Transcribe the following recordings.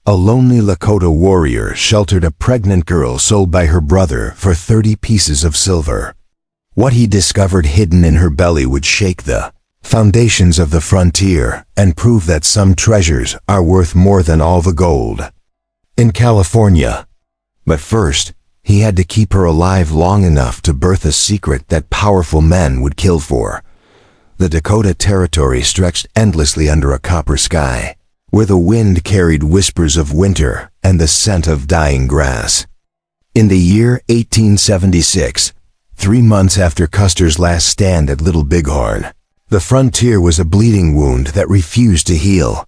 A lonely Lakota warrior sheltered a pregnant girl sold by her brother for 30 pieces of silver. What he discovered hidden in her belly would shake the foundations of the frontier and prove that some treasures are worth more than all the gold in California. But first, he had to keep her alive long enough to birth a secret that powerful men would kill for. The Dakota Territory stretched endlessly under a copper sky, where the wind carried whispers of winter and the scent of dying grass. In the year 1876, 3 months after Custer's last stand at Little Bighorn, the frontier was a bleeding wound that refused to heal.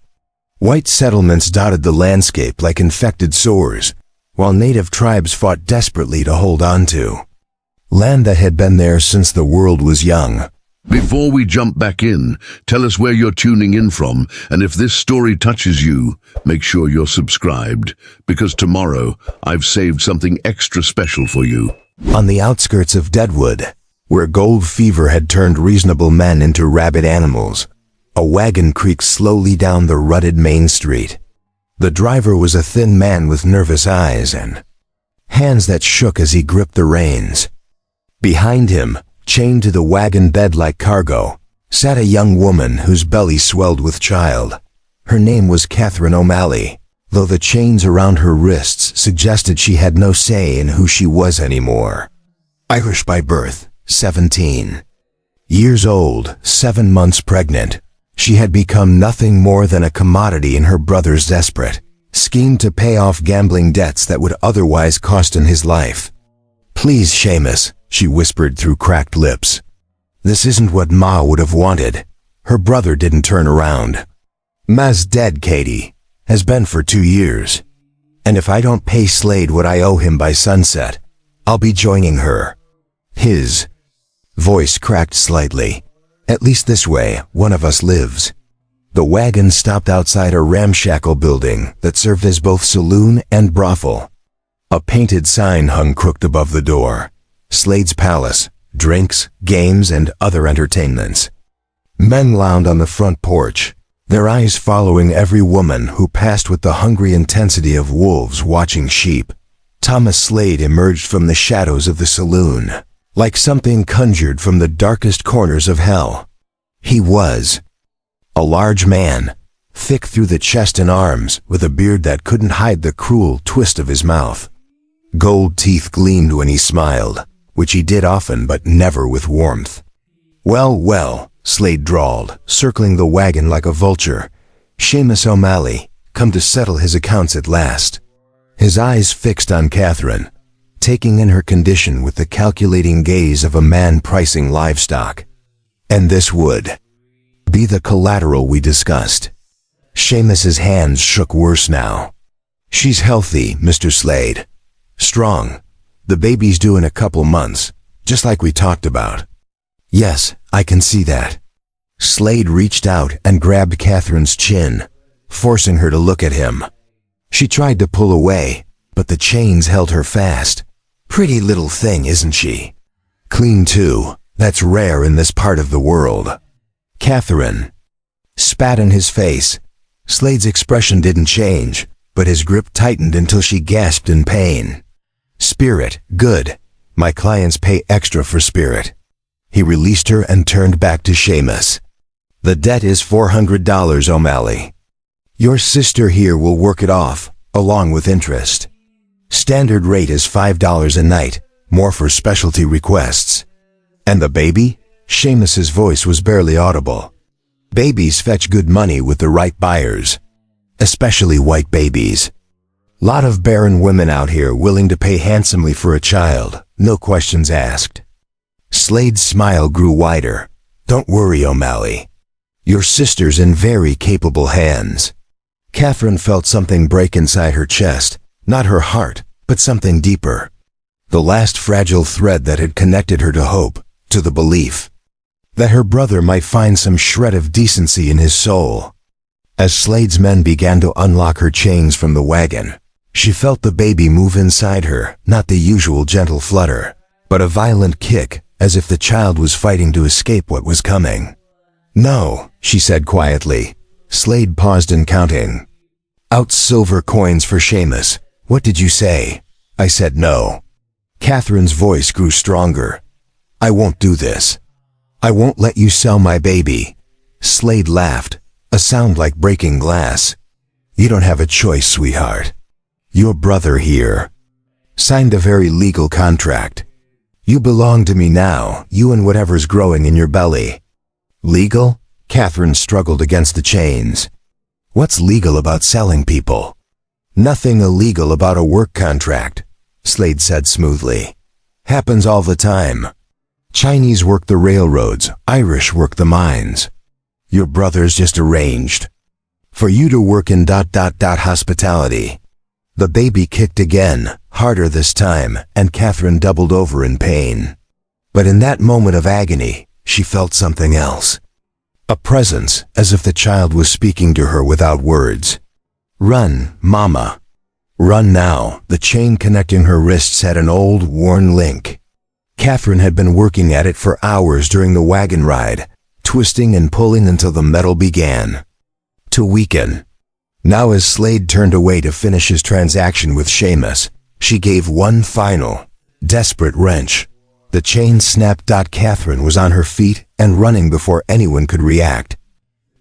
White settlements dotted the landscape like infected sores, while native tribes fought desperately to hold on to land that had been there since the world was young. Before we jump back in, tell us where you're tuning in from, and if this story touches you, make sure you're subscribed, because tomorrow I've saved something extra special for you. On the outskirts of Deadwood, where gold fever had turned reasonable men into rabid animals, a wagon creaked slowly down the rutted main street. The driver was a thin man with nervous eyes and hands that shook as he gripped the reins. Behind him, chained to the wagon bed like cargo, sat a young woman whose belly swelled with child. Her name was Catherine O'Malley, though the chains around her wrists suggested she had no say in who she was anymore. Irish by birth, 17 years old, 7 months pregnant, she had become nothing more than a commodity in her brother's desperate scheme to pay off gambling debts that would otherwise cost him his life. "Please, Seamus," she whispered through cracked lips. "This isn't what Ma would have wanted." Her brother didn't turn around. "Ma's dead, Katie. Has been for 2 years. And if I don't pay Slade what I owe him by sunset, I'll be joining her." His voice cracked slightly. "At least this way, one of us lives." The wagon stopped outside a ramshackle building that served as both saloon and brothel. A painted sign hung crooked above the door. Slade's Palace, drinks, games, and other entertainments. Men lounged on the front porch, their eyes following every woman who passed with the hungry intensity of wolves watching sheep. Thomas Slade emerged from the shadows of the saloon, like something conjured from the darkest corners of hell. He was a large man, thick through the chest and arms, with a beard that couldn't hide the cruel twist of his mouth. Gold teeth gleamed when he smiled, which he did often but never with warmth. "Well, well," Slade drawled, circling the wagon like a vulture. "Seamus O'Malley, come to settle his accounts at last." His eyes fixed on Catherine, taking in her condition with the calculating gaze of a man pricing livestock. "And this would be the collateral we discussed." Seamus's hands shook worse now. "She's healthy, Mr. Slade. Strong. The baby's due in a couple months, just like we talked about." "Yes, I can see that." Slade reached out and grabbed Catherine's chin, forcing her to look at him. She tried to pull away, but the chains held her fast. "Pretty little thing, isn't she? Clean too. That's rare in this part of the world." Catherine spat in his face. Slade's expression didn't change, but his grip tightened until she gasped in pain. "Spirit, good. My clients pay extra for spirit." He released her and turned back to Seamus. "The debt is $400, O'Malley. Your sister here will work it off, along with interest. Standard rate is $5 a night, more for specialty requests." "And the baby?" Seamus's voice was barely audible. "Babies fetch good money with the right buyers. Especially white babies. Lot of barren women out here willing to pay handsomely for a child, no questions asked." Slade's smile grew wider. "Don't worry, O'Malley. Your sister's in very capable hands." Catherine felt something break inside her chest, not her heart, but something deeper. The last fragile thread that had connected her to hope, to the belief that her brother might find some shred of decency in his soul. As Slade's men began to unlock her chains from the wagon, she felt the baby move inside her, not the usual gentle flutter, but a violent kick, as if the child was fighting to escape what was coming. "No," she said quietly. Slade paused in counting. Out silver coins for Seamus. What did you say? I said no. Catherine's voice grew stronger. I won't do this. I won't let you sell my baby. Slade laughed, a sound like breaking glass. You don't have a choice, sweetheart. Your brother here signed a very legal contract. You belong to me now, you and whatever's growing in your belly. Legal? Catherine struggled against the chains. What's legal about selling people? Nothing illegal about a work contract, Slade said smoothly. Happens all the time. Chinese work the railroads, Irish work the mines. Your brother's just arranged for you to work in ... hospitality. The baby kicked again, harder this time, and Catherine doubled over in pain. But in that moment of agony, she felt something else. A presence, as if the child was speaking to her without words. Run, Mama. Run now. The chain connecting her wrists had an old, worn link. Catherine had been working at it for hours during the wagon ride, twisting and pulling until the metal began to weaken. Now as Slade turned away to finish his transaction with Seamus, she gave one final, desperate wrench. The chain snapped. Catherine was on her feet and running before anyone could react.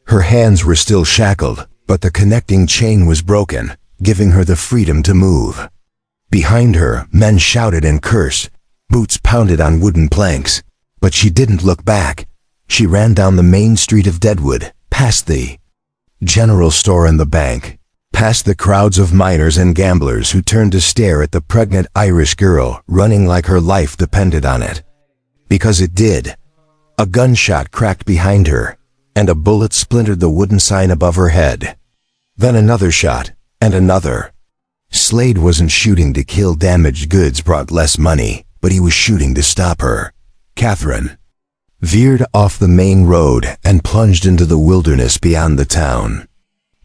Her hands were still shackled, but the connecting chain was broken, giving her the freedom to move. Behind her, men shouted and cursed. Boots pounded on wooden planks, but she didn't look back. She ran down the main street of Deadwood, past the general store and the bank, past the crowds of miners and gamblers who turned to stare at the pregnant Irish girl running like her life depended on it. Because it did. A gunshot cracked behind her, and a bullet splintered the wooden sign above her head. Then another shot, and another. Slade wasn't shooting to kill. Damaged goods brought less money, but he was shooting to stop her. Catherine veered off the main road and plunged into the wilderness beyond the town.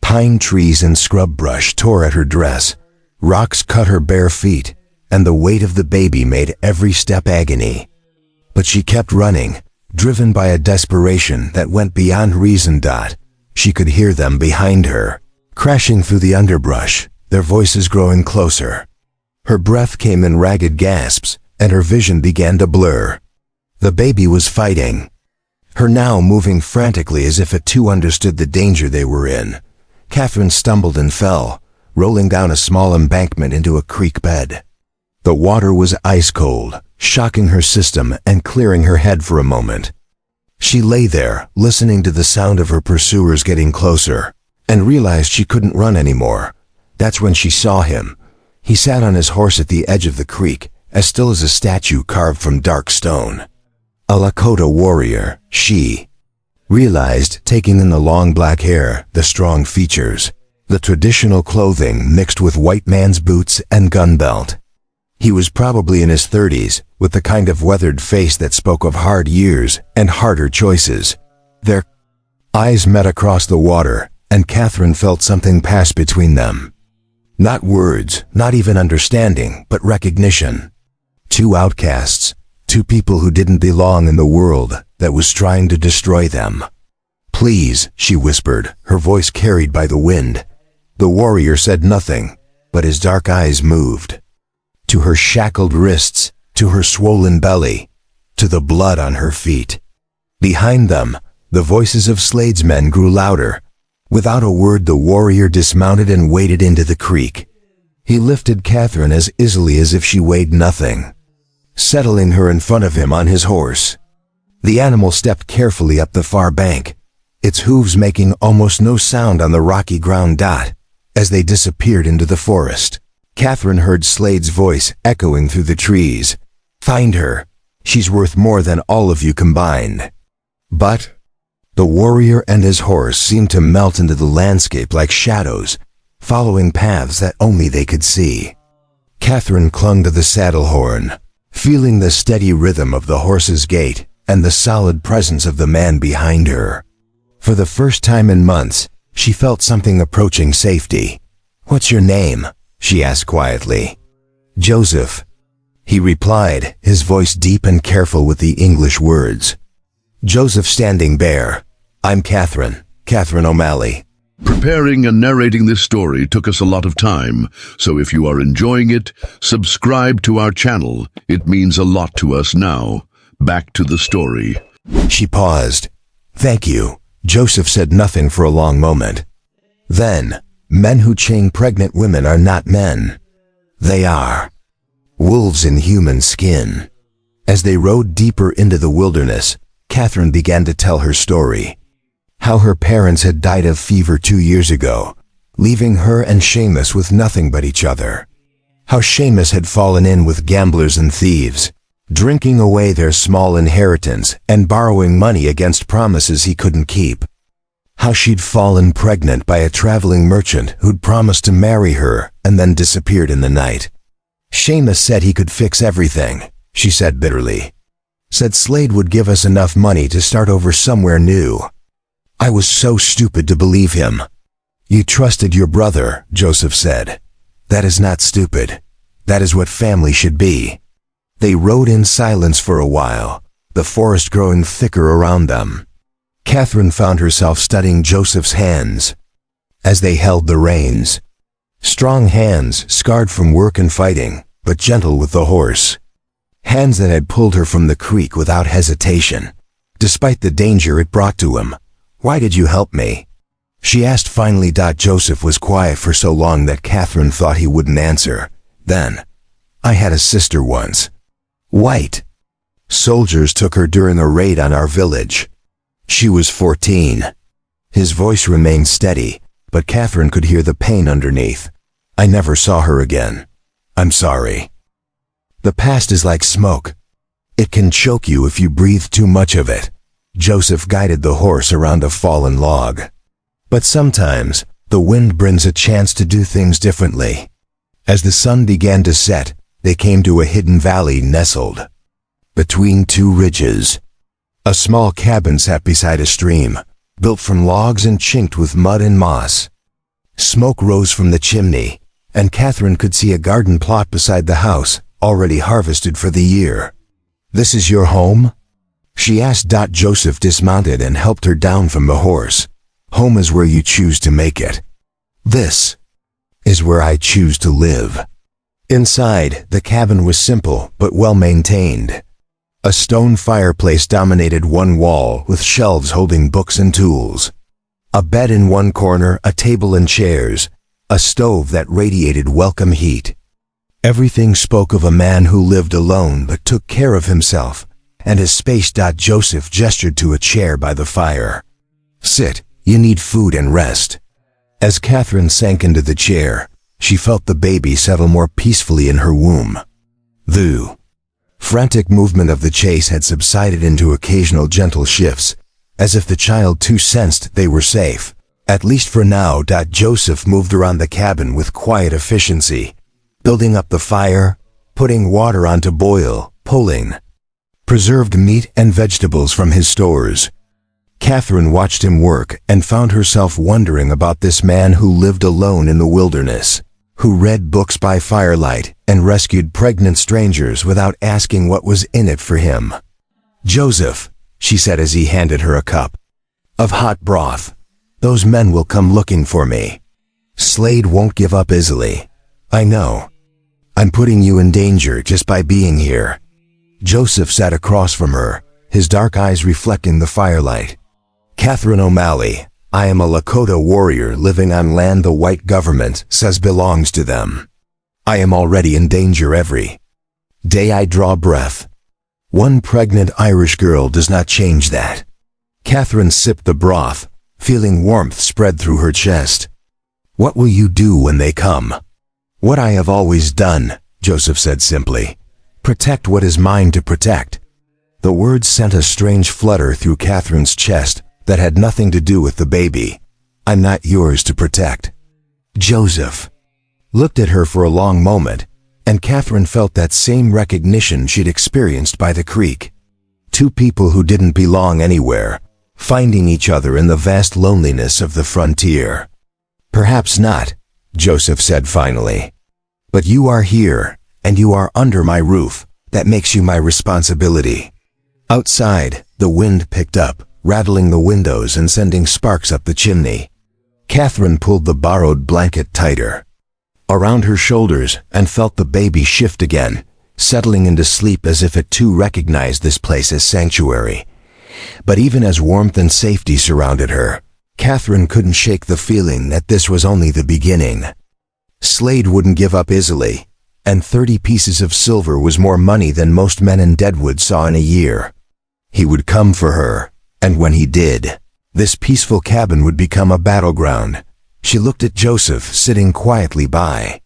Pine trees and scrub brush tore at her dress, rocks cut her bare feet, and the weight of the baby made every step agony. But she kept running, driven by a desperation that went beyond reason. She could hear them behind her, crashing through the underbrush, their voices growing closer. Her breath came in ragged gasps, and her vision began to blur. The baby was fighting her now, moving frantically as if it too understood the danger they were in. Catherine stumbled and fell, rolling down a small embankment into a creek bed. The water was ice cold, shocking her system and clearing her head for a moment. She lay there, listening to the sound of her pursuers getting closer, and realized she couldn't run anymore. That's when she saw him. He sat on his horse at the edge of the creek, as still as a statue carved from dark stone. A Lakota warrior, she realized, taking in the long black hair, the strong features, the traditional clothing mixed with white man's boots and gun belt. He was probably in his 30s, with the kind of weathered face that spoke of hard years and harder choices. Their eyes met across the water, and Catherine felt something pass between them. Not words, not even understanding, but recognition. Two outcasts, two people who didn't belong in the world that was trying to destroy them. Please, she whispered, her voice carried by the wind. The warrior said nothing, but his dark eyes moved. To her shackled wrists, to her swollen belly, to the blood on her feet. Behind them, the voices of Slade's men grew louder. Without a word, the warrior dismounted and waded into the creek. He lifted Catherine as easily as if she weighed nothing, settling her in front of him on his horse. The animal stepped carefully up the far bank, its hooves making almost no sound on the rocky ground. As they disappeared into the forest, Catherine heard Slade's voice echoing through the trees. Find her. She's worth more than all of you combined. But the warrior and his horse seemed to melt into the landscape like shadows, following paths that only they could see. Catherine clung to the saddle horn, feeling the steady rhythm of the horse's gait and the solid presence of the man behind her. For the first time in months, she felt something approaching safety. What's your name? She asked quietly. Joseph, he replied, his voice deep and careful with the English words. Joseph standing bare. I'm Catherine O'Malley. Preparing and narrating this story took us a lot of time, so if you are enjoying it, subscribe to our channel. It means a lot to us now. Back to the story. She paused. "Thank you." Joseph said nothing for a long moment. Then, men who chain pregnant women are not men. They are wolves in human skin. As they rode deeper into the wilderness, Catherine began to tell her story. How her parents had died of fever 2 years ago, leaving her and Seamus with nothing but each other. How Seamus had fallen in with gamblers and thieves, drinking away their small inheritance and borrowing money against promises he couldn't keep. How she'd fallen pregnant by a traveling merchant who'd promised to marry her and then disappeared in the night. Seamus said he could fix everything, she said bitterly. Said Slade would give us enough money to start over somewhere new. I was so stupid to believe him. You trusted your brother, Joseph said. That is not stupid. That is what family should be. They rode in silence for a while, the forest growing thicker around them. Catherine found herself studying Joseph's hands as they held the reins. Strong hands, scarred from work and fighting, but gentle with the horse. Hands that had pulled her from the creek without hesitation, despite the danger it brought to him. "Why did you help me?" she asked finally. Joseph was quiet for so long that Catherine thought he wouldn't answer. Then, "I had a sister once. White. Soldiers took her during a raid on our village. She was 14. His voice remained steady, but Catherine could hear the pain underneath. "I never saw her again. I'm sorry. The past is like smoke. It can choke you if you breathe too much of it." Joseph guided the horse around a fallen log. But sometimes, the wind brings a chance to do things differently. As the sun began to set, they came to a hidden valley nestled between two ridges. A small cabin sat beside a stream, built from logs and chinked with mud and moss. Smoke rose from the chimney, and Catherine could see a garden plot beside the house, already harvested for the year. "This is your home?" she asked. Joseph dismounted and helped her down from the horse. "Home is where you choose to make it. This is where I choose to live." Inside, the cabin was simple but well maintained. A stone fireplace dominated one wall with shelves holding books and tools. A bed in one corner, a table and chairs, a stove that radiated welcome heat. Everything spoke of a man who lived alone but took care of himself, and his space. Joseph gestured to a chair by the fire. "Sit, you need food and rest." As Catherine sank into the chair, she felt the baby settle more peacefully in her womb. The frantic movement of the chase had subsided into occasional gentle shifts, as if the child too sensed they were safe, at least for now. Joseph moved around the cabin with quiet efficiency, building up the fire, putting water on to boil, pulling preserved meat and vegetables from his stores. Catherine watched him work and found herself wondering about this man who lived alone in the wilderness, who read books by firelight and rescued pregnant strangers without asking what was in it for him. "Joseph," she said as he handed her a cup of hot broth, "those men will come looking for me. Slade won't give up easily. I know. I'm putting you in danger just by being here." Joseph sat across from her, his dark eyes reflecting the firelight. "Catherine O'Malley, I am a Lakota warrior living on land the white government says belongs to them. I am already in danger every day I draw breath. One pregnant Irish girl does not change that." Catherine sipped the broth, feeling warmth spread through her chest. "What will you do when they come?" "What I have always done," Joseph said simply. "Protect what is mine to protect." The words sent a strange flutter through Catherine's chest that had nothing to do with the baby. "I'm not yours to protect." Joseph looked at her for a long moment, and Catherine felt that same recognition she'd experienced by the creek. Two people who didn't belong anywhere, finding each other in the vast loneliness of the frontier. "Perhaps not," Joseph said finally. "But you are here, and you are under my roof. That makes you my responsibility." Outside, the wind picked up, rattling the windows and sending sparks up the chimney. Catherine pulled the borrowed blanket tighter around her shoulders and felt the baby shift again, settling into sleep as if it too recognized this place as sanctuary. But even as warmth and safety surrounded her, Catherine couldn't shake the feeling that this was only the beginning. Slade wouldn't give up easily, and 30 pieces of silver was more money than most men in Deadwood saw in a year. He would come for her, and when he did, this peaceful cabin would become a battleground. She looked at Joseph sitting quietly by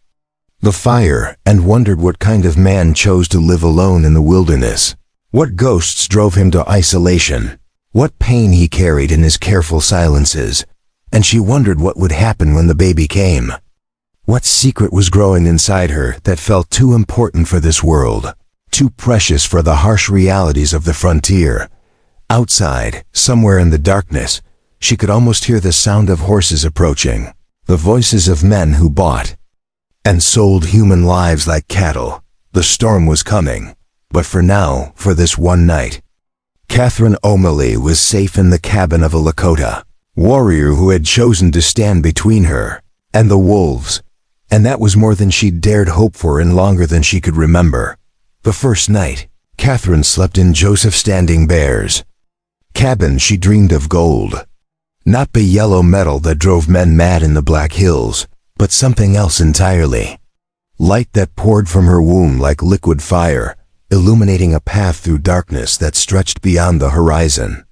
the fire and wondered what kind of man chose to live alone in the wilderness. What ghosts drove him to isolation? What pain he carried in his careful silences? And she wondered what would happen when the baby came. What secret was growing inside her that felt too important for this world, too precious for the harsh realities of the frontier? Outside, somewhere in the darkness, she could almost hear the sound of horses approaching, the voices of men who bought and sold human lives like cattle. The storm was coming, but for now, for this one night, Catherine O'Malley was safe in the cabin of a Lakota warrior who had chosen to stand between her and the wolves, and that was more than she'd dared hope for in longer than she could remember. The first night, Catherine slept in Joseph Standing Bear's cabin. She dreamed of gold, not the yellow metal that drove men mad in the Black Hills, but something else entirely. Light that poured from her womb like liquid fire, illuminating a path through darkness that stretched beyond the horizon.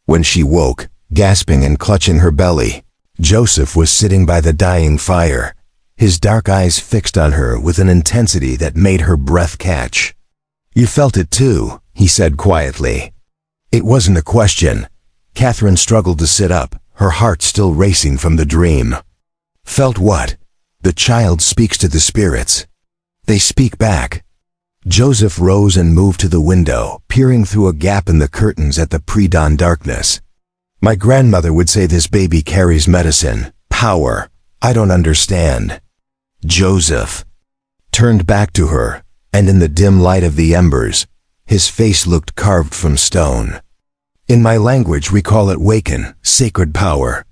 When she woke, gasping and clutching her belly, Joseph was sitting by the dying fire, his dark eyes fixed on her with an intensity that made her breath catch. "You felt it too," he said quietly. It wasn't a question. Catherine struggled to sit up, her heart still racing from the dream. Felt what? The child speaks to the spirits. They speak back. Joseph rose and moved to the window, peering through a gap in the curtains at the pre-dawn darkness. "My grandmother would say this baby carries medicine, power. I don't understand." Joseph turned back to her, and in the dim light of the embers, his face looked carved from stone. "In my language we call it waken, sacred power.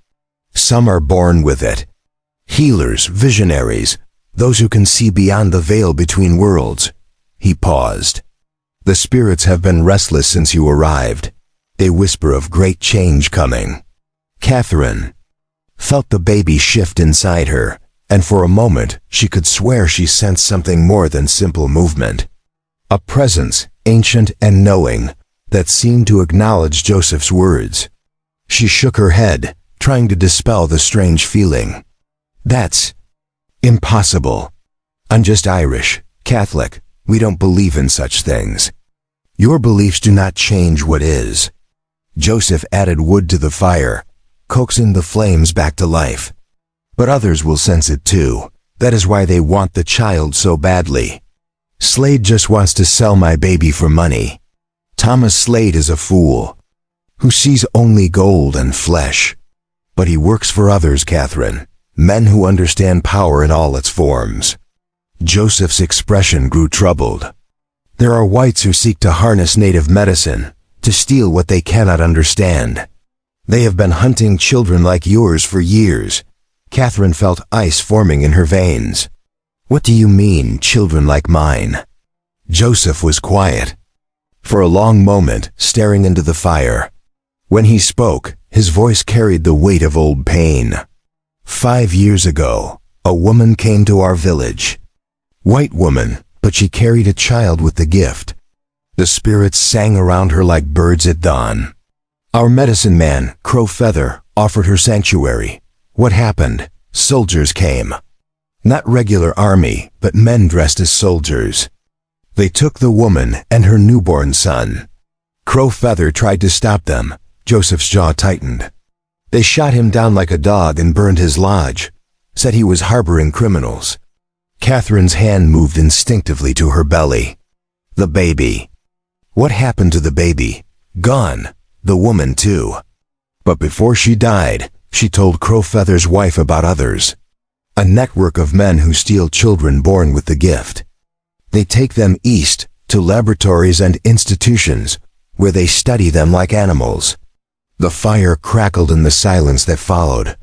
Some are born with it. Healers, visionaries, those who can see beyond the veil between worlds." He paused. "The spirits have been restless since you arrived. They whisper of great change coming." Catherine felt the baby shift inside her, and for a moment she could swear she sensed something more than simple movement. A presence, ancient and knowing, that seemed to acknowledge Joseph's words. She shook her head, trying to dispel the strange feeling. "That's impossible. I'm just Irish, Catholic. We don't believe in such things." "Your beliefs do not change what is." Joseph added wood to the fire, coaxing the flames back to life. "But others will sense it too. That is why they want the child so badly. Slade just wants to sell my baby for money. Thomas Slade is a fool who sees only gold and flesh. But he works for others, Catherine, men who understand power in all its forms." Joseph's expression grew troubled. "There are whites who seek to harness native medicine, to steal what they cannot understand. They have been hunting children like yours for years." Catherine felt ice forming in her veins. "What do you mean, children like mine?" Joseph was quiet for a long moment, staring into the fire. When he spoke, his voice carried the weight of old pain. 5 years ago, a woman came to our village. White woman, but she carried a child with the gift. The spirits sang around her like birds at dawn. Our medicine man, Crow Feather, offered her sanctuary. What happened? Soldiers came. Not regular army, but men dressed as soldiers. They took the woman and her newborn son. Crow Feather tried to stop them. Joseph's jaw tightened. They shot him down like a dog and burned his lodge. Said he was harboring criminals. Catherine's hand moved instinctively to her belly. The baby. What happened to the baby? Gone. The woman too. But before she died, she told Crow Feather's wife about others. A network of men who steal children born with the gift. They take them east, to laboratories and institutions, where they study them like animals. The fire crackled in the silence that followed.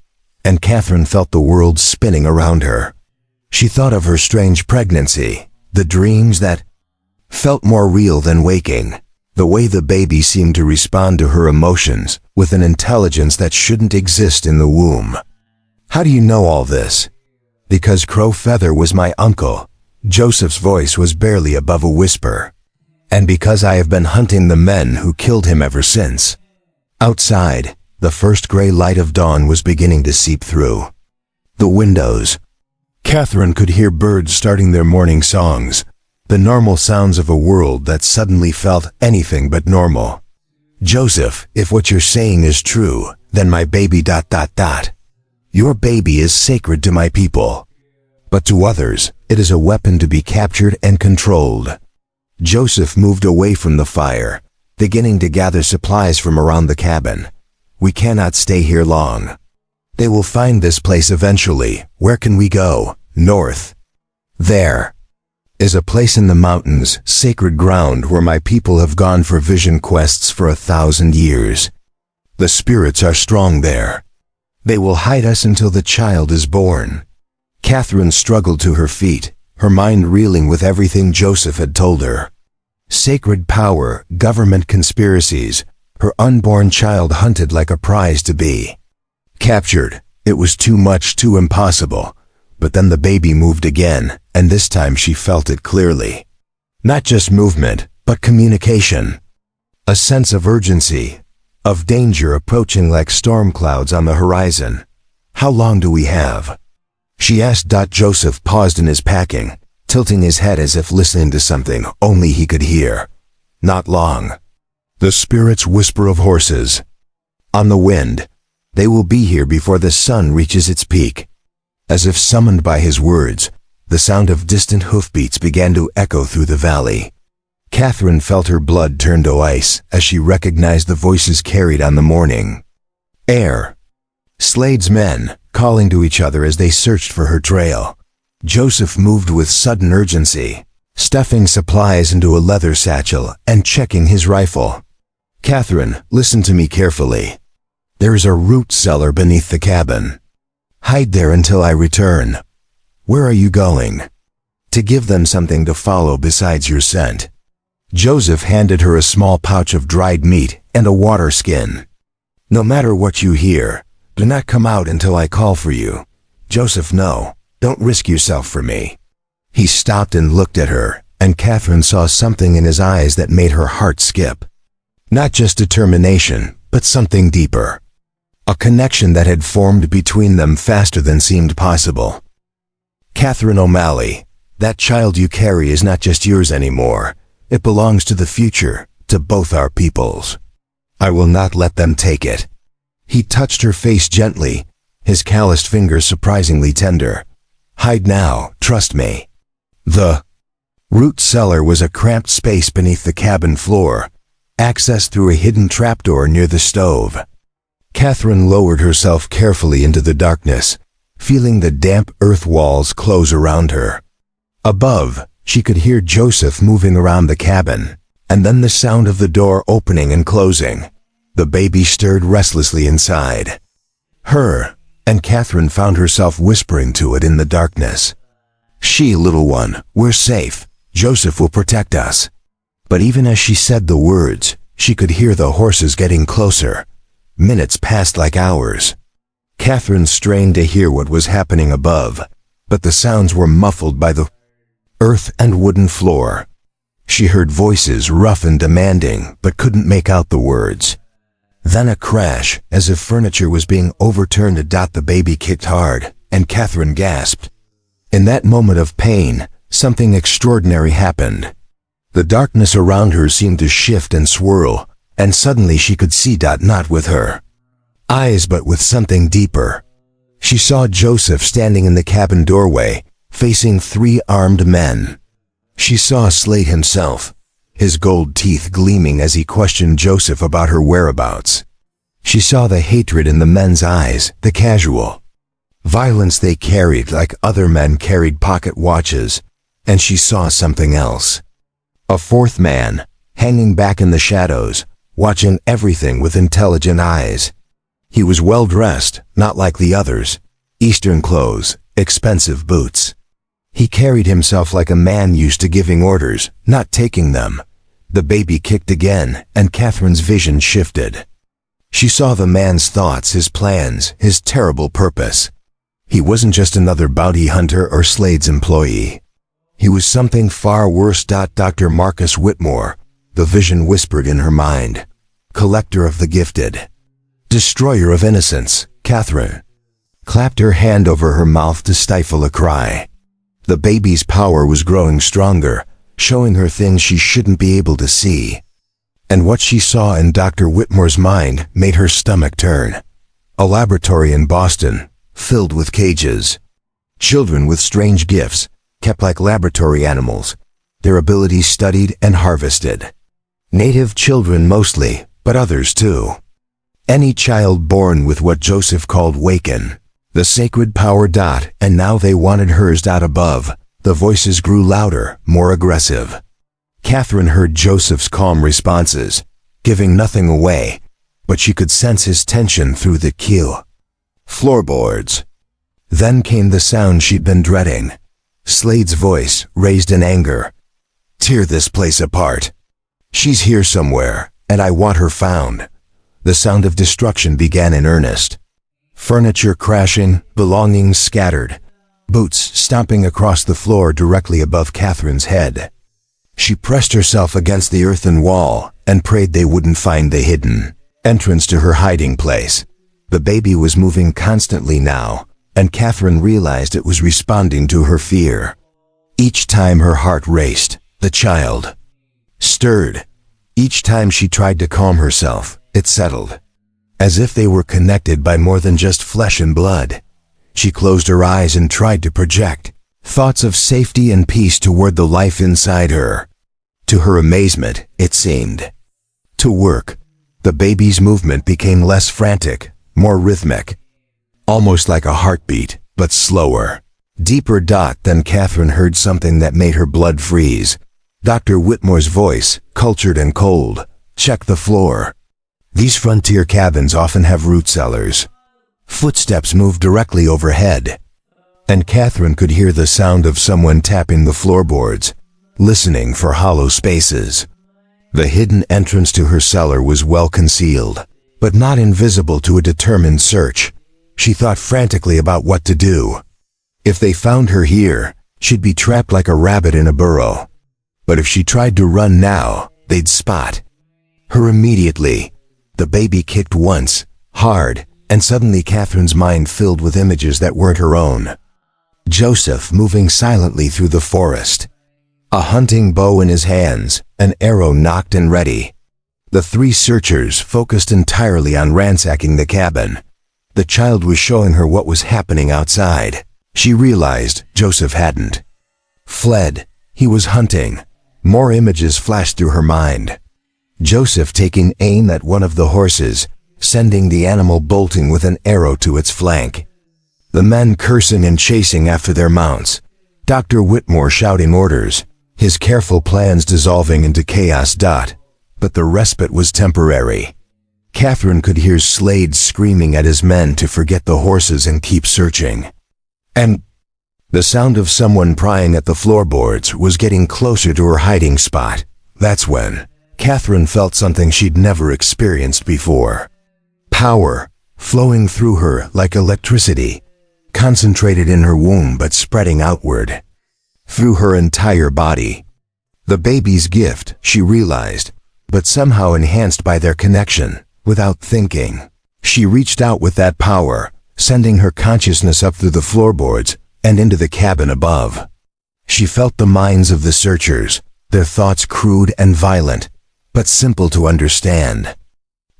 and Catherine felt the world spinning around her. She thought of her strange pregnancy, the dreams that felt more real than waking, the way the baby seemed to respond to her emotions with an intelligence that shouldn't exist in the womb. "How do you know all this?" "Because Crow Feather was my uncle." Joseph's voice was barely above a whisper. "And because I have been hunting the men who killed him ever since." Outside, the first gray light of dawn was beginning to seep through the windows. Catherine could hear birds starting their morning songs, the normal sounds of a world that suddenly felt anything but normal. "Joseph, if what you're saying is true, then my baby ... Your baby is sacred to my people. But to others, it is a weapon to be captured and controlled." Joseph moved away from the fire, beginning to gather supplies from around the cabin. "We cannot stay here long. They will find this place eventually. Where can we go?" "North. There is a place in the mountains, sacred ground where my people have gone for vision quests for 1,000 years. The spirits are strong there. They will hide us until the child is born." Catherine struggled to her feet, her mind reeling with everything Joseph had told her. Sacred power, government conspiracies, her unborn child hunted like a prize to be captured. It was too much, too impossible. But then the baby moved again, and this time she felt it clearly. Not just movement, but communication. A sense of urgency, of danger approaching like storm clouds on the horizon. "How long do we have?" she asked. Joseph paused in his packing, tilting his head as if listening to something only he could hear. "Not long." The spirits whisper of horses on the wind. "They will be here before the sun reaches its peak." As if summoned by his words, the sound of distant hoofbeats began to echo through the valley. Catherine felt her blood turn to ice as she recognized the voices carried on the morning air. Slade's men, calling to each other as they searched for her trail. Joseph moved with sudden urgency, stuffing supplies into a leather satchel and checking his rifle. "Catherine, listen to me carefully. There is a root cellar beneath the cabin. Hide there until I return." "Where are you going?" "To give them something to follow besides your scent." Joseph handed her a small pouch of dried meat and a water skin. "No matter what you hear, do not come out until I call for you." "Joseph, no. Don't risk yourself for me." He stopped and looked at her, and Catherine saw something in his eyes that made her heart skip. Not just determination, but something deeper. A connection that had formed between them faster than seemed possible. "Catherine O'Malley, that child you carry is not just yours anymore. It belongs to the future, to both our peoples. I will not let them take it." He touched her face gently, his calloused fingers surprisingly tender. "Hide now, trust me." The root cellar was a cramped space beneath the cabin floor, accessed through a hidden trapdoor near the stove. Catherine lowered herself carefully into the darkness, feeling the damp earth walls close around her. Above, she could hear Joseph moving around the cabin, and then the sound of the door opening and closing. The baby stirred restlessly inside her, and Catherine found herself whispering to it in the darkness. "She, little one, we're safe. Joseph will protect us." But even as she said the words, she could hear the horses getting closer. Minutes passed like hours. Catherine strained to hear what was happening above, but the sounds were muffled by the earth and wooden floor. She heard voices rough and demanding, but couldn't make out the words. Then a crash, as if furniture was being overturned. The baby kicked hard, and Catherine gasped. In that moment of pain, something extraordinary happened. The darkness around her seemed to shift and swirl, and suddenly she could see not with her eyes but with something deeper. She saw Joseph standing in the cabin doorway, facing 3 armed men. She saw Slade himself, his gold teeth gleaming as he questioned Joseph about her whereabouts. She saw the hatred in the men's eyes, the casual violence they carried like other men carried pocket watches, and she saw something else. A 4th man, hanging back in the shadows, watching everything with intelligent eyes. He was well dressed, not like the others. Eastern clothes, expensive boots. He carried himself like a man used to giving orders, not taking them. The baby kicked again, and Catherine's vision shifted. She saw the man's thoughts, his plans, his terrible purpose. He wasn't just another bounty hunter or Slade's employee. He was something far worse. Dr. Marcus Whitmore, the vision whispered in her mind. Collector of the gifted. Destroyer of innocence. Catherine clapped her hand over her mouth to stifle a cry. The baby's power was growing stronger, showing her things she shouldn't be able to see. And what she saw in Dr. Whitmore's mind made her stomach turn. A laboratory in Boston, filled with cages. Children with strange gifts, kept like laboratory animals, their abilities studied and harvested. Native children mostly, but others too. Any child born with what Joseph called waken, the sacred power. And now they wanted hers. Above, the voices grew louder, more aggressive. Catherine heard Joseph's calm responses, giving nothing away, but she could sense his tension through the keel. Floorboards. Then came the sound she'd been dreading. Slade's voice, raised in anger. Tear this place apart. She's here somewhere, and I want her found. The sound of destruction began in earnest. Furniture crashing, belongings scattered, boots stomping across the floor directly above Catherine's head. She pressed herself against the earthen wall and prayed they wouldn't find the hidden entrance to her hiding place. The baby was moving constantly now, and Catherine realized it was responding to her fear. Each time her heart raced, the child stirred. Each time she tried to calm herself, it settled. As if they were connected by more than just flesh and blood. She closed her eyes and tried to project thoughts of safety and peace toward the life inside her. To her amazement, it seemed to work. The baby's movement became less frantic, more rhythmic. Almost like a heartbeat, but slower. Deeper. Then Catherine heard something that made her blood freeze. Dr. Whitmore's voice, cultured and cold. Check the floor. These frontier cabins often have root cellars. Footsteps moved directly overhead, and Catherine could hear the sound of someone tapping the floorboards, listening for hollow spaces. The hidden entrance to her cellar was well concealed, but not invisible to a determined search. She thought frantically about what to do. If they found her here, she'd be trapped like a rabbit in a burrow. But if she tried to run now, they'd spot her immediately. The baby kicked once, hard, and suddenly Catherine's mind filled with images that weren't her own. Joseph moving silently through the forest. A hunting bow in his hands, an arrow nocked and ready. The three searchers focused entirely on ransacking the cabin. The child was showing her what was happening outside. She realized Joseph hadn't fled. He was hunting. More images flashed through her mind. Joseph taking aim at one of the horses, sending the animal bolting with an arrow to its flank. The men cursing and chasing after their mounts. Dr. Whitmore shouting orders, his careful plans dissolving into chaos. But the respite was temporary. Catherine could hear Slade screaming at his men to forget the horses and keep searching. And the sound of someone prying at the floorboards was getting closer to her hiding spot. That's when Catherine felt something she'd never experienced before. Power, flowing through her like electricity, concentrated in her womb but spreading outward, through her entire body. The baby's gift, she realized, but somehow enhanced by their connection. Without thinking, she reached out with that power, sending her consciousness up through the floorboards and into the cabin above. She felt the minds of the searchers, their thoughts crude and violent, but simple to understand.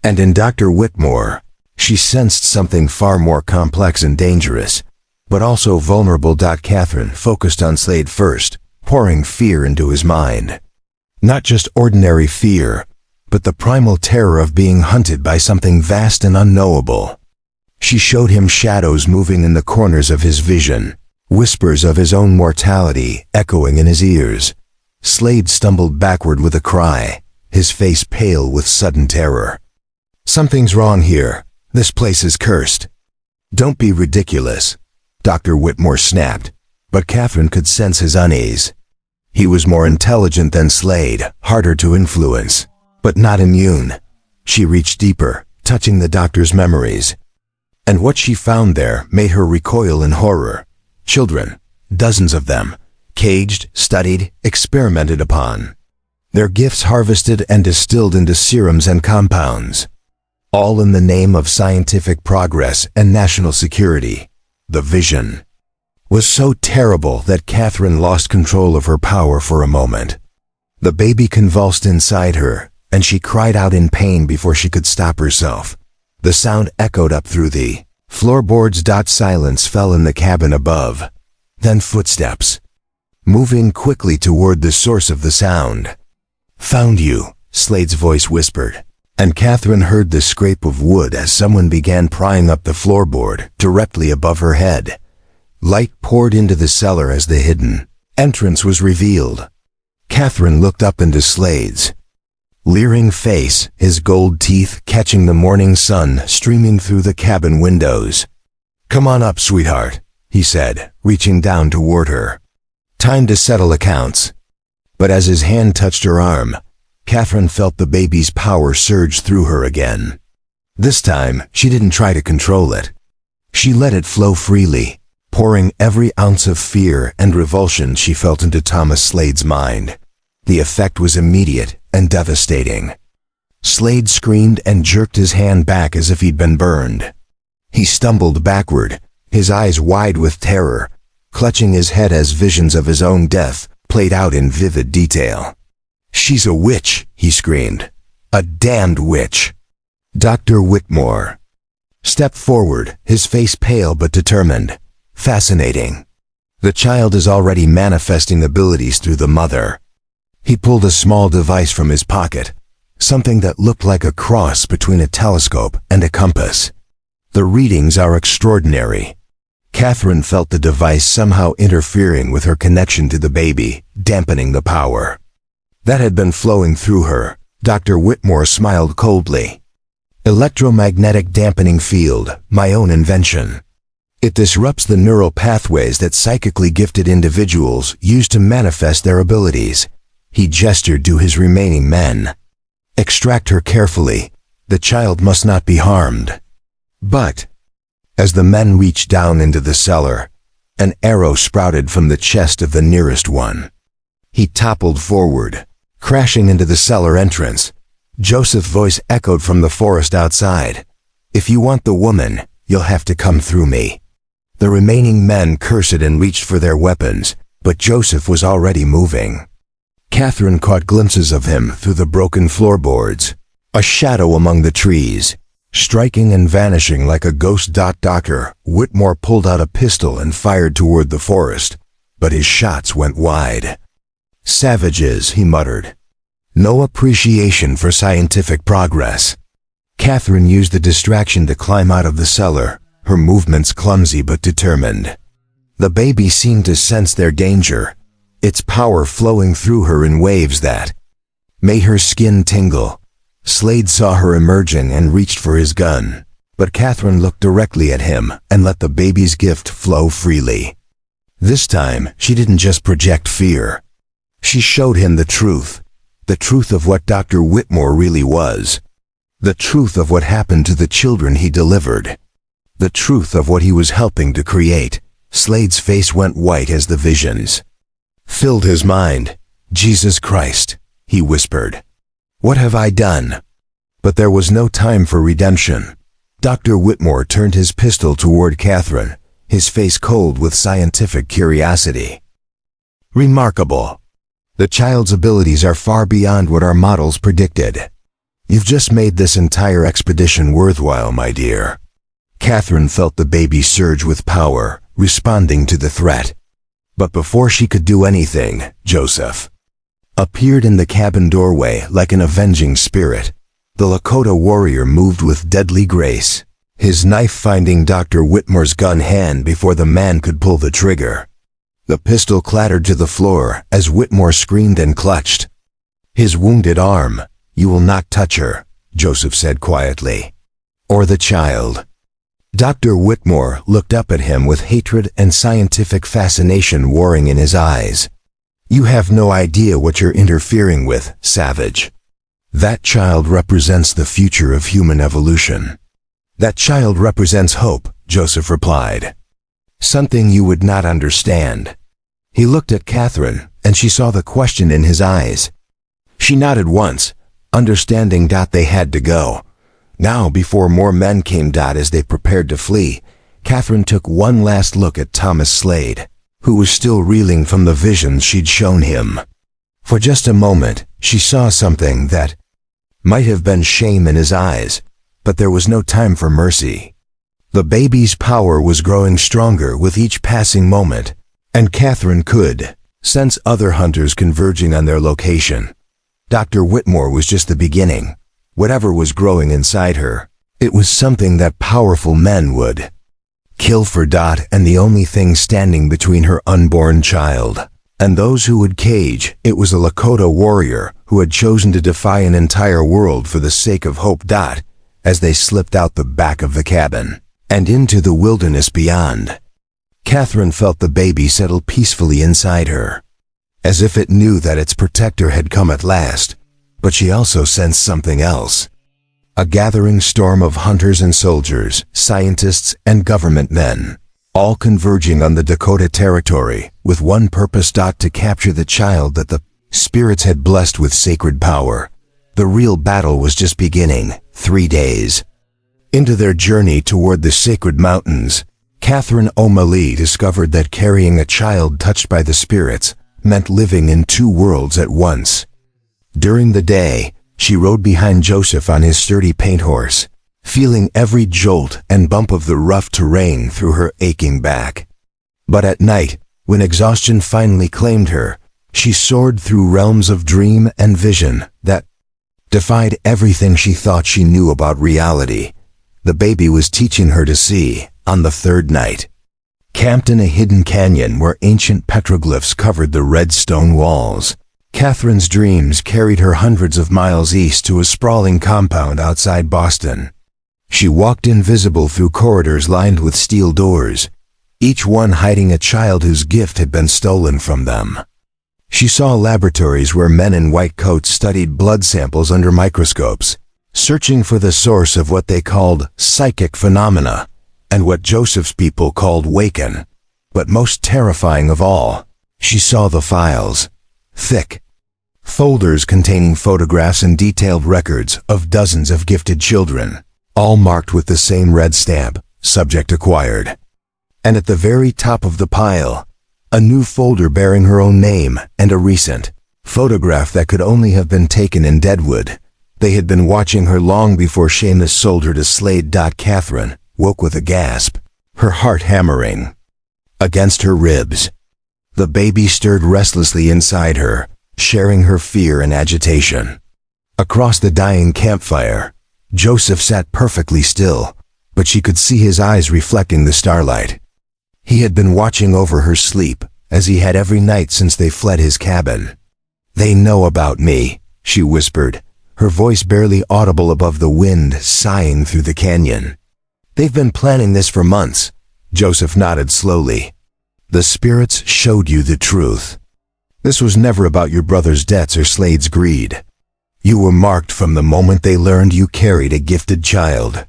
And in Dr. Whitmore, she sensed something far more complex and dangerous, but also vulnerable. Catherine focused on Slade first, pouring fear into his mind. Not just ordinary fear, but the primal terror of being hunted by something vast and unknowable. She showed him shadows moving in the corners of his vision, whispers of his own mortality echoing in his ears. Slade stumbled backward with a cry, his face pale with sudden terror. Something's wrong here, This place is cursed. Don't be ridiculous, Dr. Whitmore snapped, but Catherine could sense his unease. He was more intelligent than Slade, harder to influence, but not immune. She reached deeper, touching the doctor's memories. And what she found there made her recoil in horror. Children, dozens of them, caged, studied, experimented upon. Their gifts harvested and distilled into serums and compounds. All in the name of scientific progress and national security. The vision was so terrible that Catherine lost control of her power for a moment. The baby convulsed inside her, and she cried out in pain before she could stop herself. The sound echoed up through the floorboards. Silence fell in the cabin above. Then footsteps, moving quickly toward the source of the sound. "Found you," Slade's voice whispered, and Catherine heard the scrape of wood as someone began prying up the floorboard directly above her head. Light poured into the cellar as the hidden entrance was revealed. Catherine looked up into Slade's leering face, his gold teeth catching the morning sun streaming through the cabin windows. "Come on up, sweetheart," he said, reaching down toward her. "Time to settle accounts." But as his hand touched her arm, Catherine felt the baby's power surge through her again. This time, she didn't try to control it. She let it flow freely, pouring every ounce of fear and revulsion she felt into Thomas Slade's mind. The effect was immediate and devastating. Slade screamed and jerked his hand back as if he'd been burned. He stumbled backward, his eyes wide with terror, clutching his head as visions of his own death played out in vivid detail. "She's a witch," he screamed. "A damned witch." Dr. Whitmore stepped forward, his face pale but determined. "Fascinating. The child is already manifesting abilities through the mother." He pulled a small device from his pocket, something that looked like a cross between a telescope and a compass. "The readings are extraordinary." Catherine felt the device somehow interfering with her connection to the baby, dampening the power that had been flowing through her. Dr. Whitmore smiled coldly. "Electromagnetic dampening field, my own invention. It disrupts the neural pathways that psychically gifted individuals use to manifest their abilities." He gestured to his remaining men. "Extract her carefully. The child must not be harmed." But as the men reached down into the cellar, an arrow sprouted from the chest of the nearest one. He toppled forward, crashing into the cellar entrance. Joseph's voice echoed from the forest outside. "If you want the woman, you'll have to come through me." The remaining men cursed and reached for their weapons, but Joseph was already moving. Catherine caught glimpses of him through the broken floorboards, a shadow among the trees, striking and vanishing like a ghost. Dr. Whitmore pulled out a pistol and fired toward the forest, but his shots went wide. "Savages," he muttered. "No appreciation for scientific progress." Catherine used the distraction to climb out of the cellar, her movements clumsy but determined. The baby seemed to sense their danger, its power flowing through her in waves that made her skin tingle. Slade saw her emerging and reached for his gun, but Catherine looked directly at him and let the baby's gift flow freely. This time, she didn't just project fear. She showed him the truth of what Dr. Whitmore really was, the truth of what happened to the children he delivered, the truth of what he was helping to create. Slade's face went white as the visions filled his mind. "Jesus Christ," he whispered. "What have I done?" But there was no time for redemption. Dr. Whitmore turned his pistol toward Catherine, his face cold with scientific curiosity. "Remarkable. The child's abilities are far beyond what our models predicted. You've just made this entire expedition worthwhile, my dear." Catherine felt the baby surge with power, responding to the threat. But before she could do anything, Joseph appeared in the cabin doorway like an avenging spirit. The Lakota warrior moved with deadly grace, his knife finding Dr. Whitmore's gun hand before the man could pull the trigger. The pistol clattered to the floor as Whitmore screamed and clutched his wounded arm. "You will not touch her," Joseph said quietly. or the child? Dr. Whitmore looked up at him with hatred and scientific fascination warring in his eyes. You have no idea what you're interfering with, savage. That child represents the future of human evolution. That child represents hope, Joseph replied. Something you would not understand. He looked at Catherine, and she saw the question in his eyes. She nodded once, understanding they had to go. Now, before more men came as they prepared to flee, Catherine took one last look at Thomas Slade, who was still reeling from the visions she'd shown him. For just a moment, she saw something that might have been shame in his eyes, but there was no time for mercy. The baby's power was growing stronger with each passing moment, and Catherine could sense other hunters converging on their location. Dr. Whitmore was just the beginning. Whatever was growing inside her, it was something that powerful men would kill for. And the only thing standing between her unborn child and those who would cage it was a Lakota warrior who had chosen to defy an entire world for the sake of hope. As they slipped out the back of the cabin and into the wilderness beyond, Catherine felt the baby settle peacefully inside her, as if it knew that its protector had come at last. But she also sensed something else. A gathering storm of hunters and soldiers, scientists and government men, all converging on the Dakota territory with one purpose: to capture the child that the spirits had blessed with sacred power. The real battle was just beginning. 3 days into their journey toward the sacred mountains, Catherine O'Malley discovered that carrying a child touched by the spirits meant living in two worlds at once. During the day, she rode behind Joseph on his sturdy paint horse, feeling every jolt and bump of the rough terrain through her aching back. But at night, when exhaustion finally claimed her, she soared through realms of dream and vision that defied everything she thought she knew about reality. The baby was teaching her to see. On the third night, camped in a hidden canyon where ancient petroglyphs covered the red stone walls, Catherine's dreams carried her hundreds of miles east to a sprawling compound outside Boston. She walked invisible through corridors lined with steel doors, each one hiding a child whose gift had been stolen from them. She saw laboratories where men in white coats studied blood samples under microscopes, searching for the source of what they called psychic phenomena, and what Joseph's people called waken. But most terrifying of all, she saw the files. Thick folders containing photographs and detailed records of dozens of gifted children, all marked with the same red stamp, subject acquired. And at the very top of the pile, a new folder bearing her own name and a recent photograph that could only have been taken in Deadwood. They had been watching her long before Seamus sold her to Slade. Catherine woke with a gasp, her heart hammering against her ribs. The baby stirred restlessly inside her, sharing her fear and agitation. Across the dying campfire, Joseph sat perfectly still, but she could see his eyes reflecting the starlight. He had been watching over her sleep, as he had every night since they fled his cabin. "They know about me," she whispered, her voice barely audible above the wind sighing through the canyon. "They've been planning this for months." Joseph nodded slowly. "The spirits showed you the truth. This was never about your brother's debts or Slade's greed. You were marked from the moment they learned you carried a gifted child."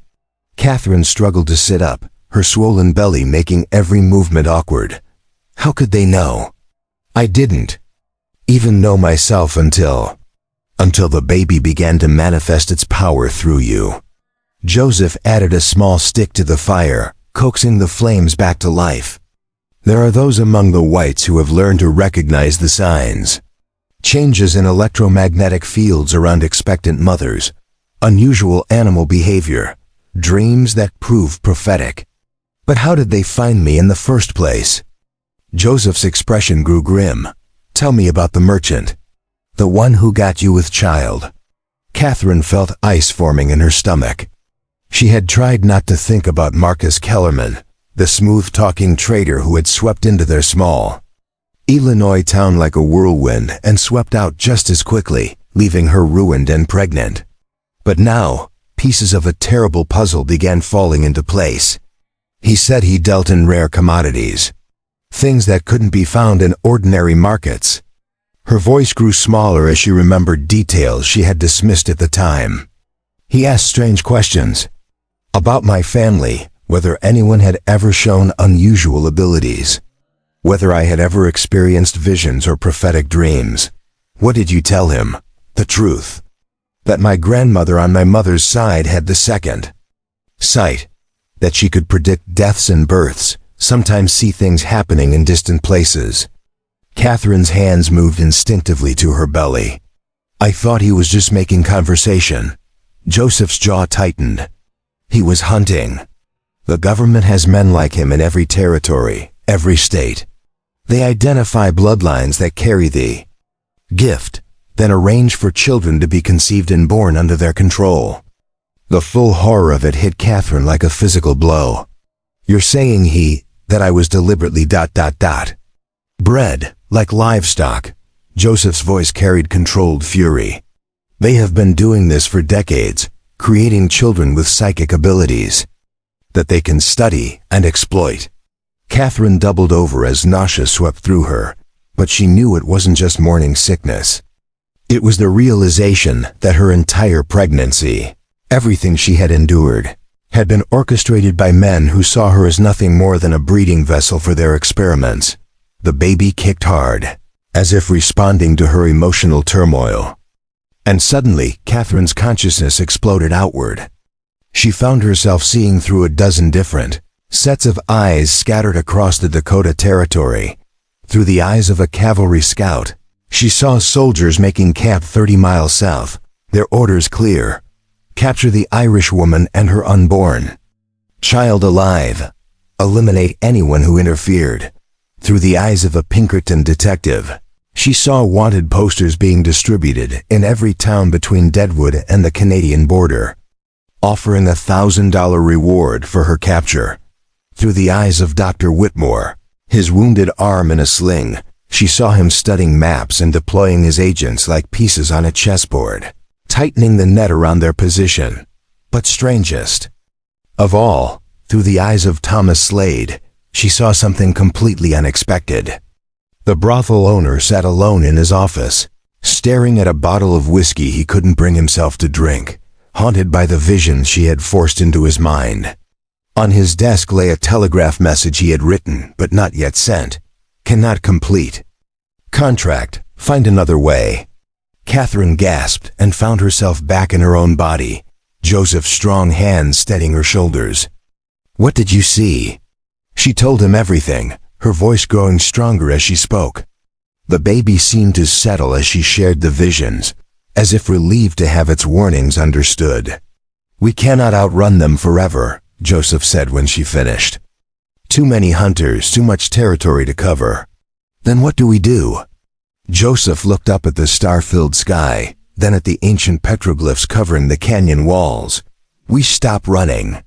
Catherine struggled to sit up, her swollen belly making every movement awkward. "How could they know?" "I didn't even know myself until the baby began to manifest its power through you." Joseph added a small stick to the fire, coaxing the flames back to life. "There are those among the whites who have learned to recognize the signs. Changes in electromagnetic fields around expectant mothers, unusual animal behavior, dreams that prove prophetic. But how did they find me in the first place?" Joseph's expression grew grim. "Tell me about the merchant. The one who got you with child." Catherine felt ice forming in her stomach. She had tried not to think about Marcus Kellerman, the smooth-talking trader who had swept into their small Illinois town like a whirlwind and swept out just as quickly, leaving her ruined and pregnant. But now, pieces of a terrible puzzle began falling into place. He said he dealt in rare commodities, things that couldn't be found in ordinary markets. Her voice grew smaller as she remembered details she had dismissed at the time. He asked strange questions about my family, whether anyone had ever shown unusual abilities, whether I had ever experienced visions or prophetic dreams. What did you tell him? The truth. That my grandmother on my mother's side had the second sight, that she could predict deaths and births, sometimes see things happening in distant places. Catherine's hands moved instinctively to her belly. I thought he was just making conversation. Joseph's jaw tightened. He was hunting. The government has men like him in every territory, every state. They identify bloodlines that carry the gift, then arrange for children to be conceived and born under their control. The full horror of it hit Catherine like a physical blow. You're saying that I was deliberately ... bred, like livestock. Joseph's voice carried controlled fury. They have been doing this for decades, creating children with psychic abilities that they can study and exploit. Catherine doubled over as nausea swept through her, but she knew it wasn't just morning sickness. It was the realization that her entire pregnancy, everything she had endured, had been orchestrated by men who saw her as nothing more than a breeding vessel for their experiments. The baby kicked hard, as if responding to her emotional turmoil. And suddenly, Catherine's consciousness exploded outward. She found herself seeing through a dozen different sets of eyes scattered across the Dakota territory. Through the eyes of a cavalry scout, she saw soldiers making camp 30 miles south, their orders clear: capture the Irish woman and her unborn child alive. Eliminate anyone who interfered. Through the eyes of a Pinkerton detective, she saw wanted posters being distributed in every town between Deadwood and the Canadian border, offering a $1,000 reward for her capture. Through the eyes of Dr. Whitmore, his wounded arm in a sling, she saw him studying maps and deploying his agents like pieces on a chessboard, tightening the net around their position. But strangest of all, through the eyes of Thomas Slade, she saw something completely unexpected. The brothel owner sat alone in his office, staring at a bottle of whiskey he couldn't bring himself to drink, haunted by the visions she had forced into his mind. On his desk lay a telegraph message he had written but not yet sent. Cannot complete. Contract, find another way. Catherine gasped and found herself back in her own body, Joseph's strong hands steadying her shoulders. What did you see? She told him everything, her voice growing stronger as she spoke. The baby seemed to settle as she shared the visions, as if relieved to have its warnings understood. We cannot outrun them forever, Joseph said when she finished. Too many hunters, too much territory to cover. Then what do we do? Joseph looked up at the star-filled sky, then at the ancient petroglyphs covering the canyon walls. We stop running.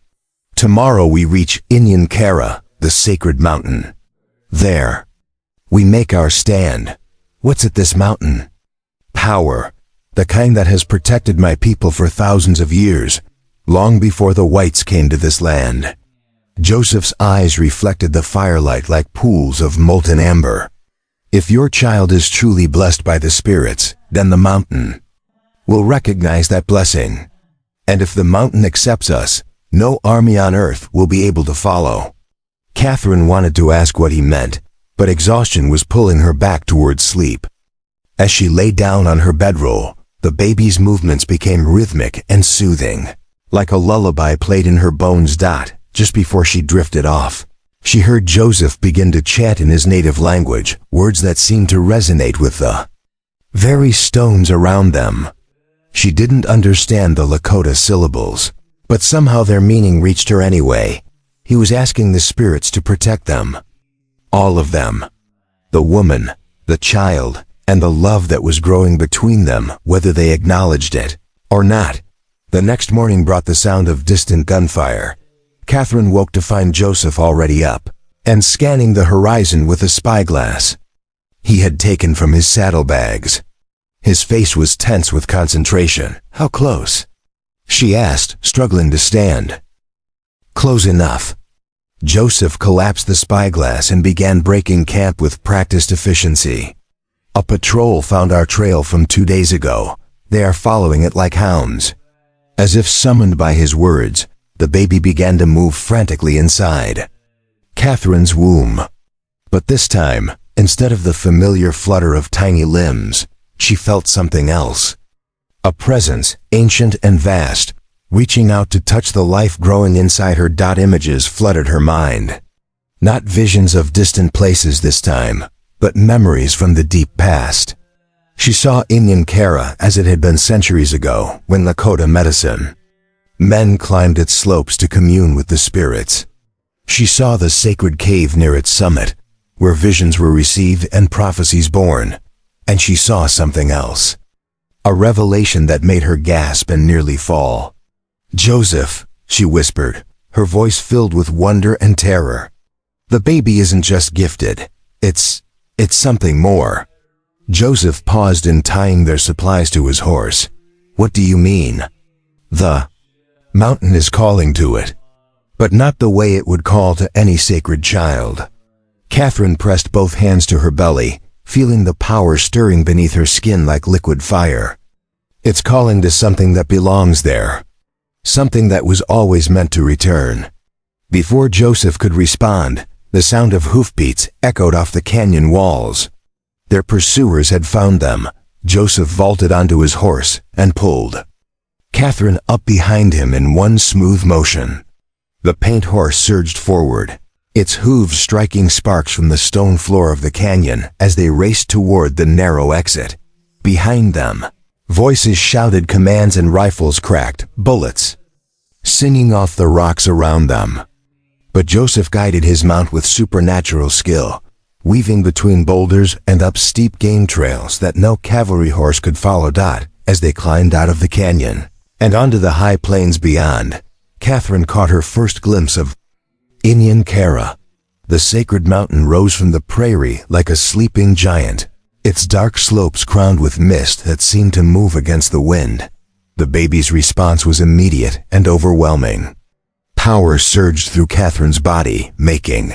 Tomorrow we reach Inyan Kara, the sacred mountain. There, we make our stand. What's at this mountain? Power, the kind that has protected my people for thousands of years, long before the whites came to this land. Joseph's eyes reflected the firelight like pools of molten amber. If your child is truly blessed by the spirits, then the mountain will recognize that blessing. And if the mountain accepts us, no army on earth will be able to follow. Catherine wanted to ask what he meant, but exhaustion was pulling her back towards sleep. As she lay down on her bedroll, the baby's movements became rhythmic and soothing, like a lullaby played in her bones. Just before she drifted off, she heard Joseph begin to chant in his native language, words that seemed to resonate with the very stones around them. She didn't understand the Lakota syllables, but somehow their meaning reached her anyway. He was asking the spirits to protect them. All of them. The woman, the child, and the love that was growing between them, whether they acknowledged it or not. The next morning brought the sound of distant gunfire. Catherine woke to find Joseph already up and scanning the horizon with a spyglass he had taken from his saddlebags. His face was tense with concentration. How close? she asked, struggling to stand. Close enough. Joseph collapsed the spyglass and began breaking camp with practiced efficiency. A patrol found our trail from 2 days ago. They are following it like hounds. As if summoned by his words, the baby began to move frantically inside Catherine's womb. But this time, instead of the familiar flutter of tiny limbs, she felt something else. A presence, ancient and vast, reaching out to touch the life growing inside her. Images flooded her mind. Not visions of distant places this time, but memories from the deep past. She saw Inyan Kara as it had been centuries ago when Lakota medicine. Men climbed its slopes to commune with the spirits. She saw the sacred cave near its summit, where visions were received and prophecies born. And she saw something else. A revelation that made her gasp and nearly fall. "Joseph," she whispered, her voice filled with wonder and terror. "The baby isn't just gifted. It's something more." Joseph paused in tying their supplies to his horse. "What do you mean?" "The mountain is calling to it, but not the way it would call to any sacred child." Catherine pressed both hands to her belly, feeling the power stirring beneath her skin like liquid fire. "It's calling to something that belongs there. Something that was always meant to return." Before Joseph could respond, the sound of hoofbeats echoed off the canyon walls. Their pursuers had found them. Joseph vaulted onto his horse and pulled Catherine up behind him in one smooth motion. The paint horse surged forward, its hooves striking sparks from the stone floor of the canyon as they raced toward the narrow exit. Behind them, voices shouted commands and rifles cracked, bullets singing off the rocks around them. But Joseph guided his mount with supernatural skill, weaving between boulders and up steep game trails that no cavalry horse could follow. As they climbed out of the canyon and onto the high plains beyond, Catherine caught her first glimpse of Inyan Kara. The sacred mountain rose from the prairie like a sleeping giant, its dark slopes crowned with mist that seemed to move against the wind. The baby's response was immediate and overwhelming. Power surged through Catherine's body, making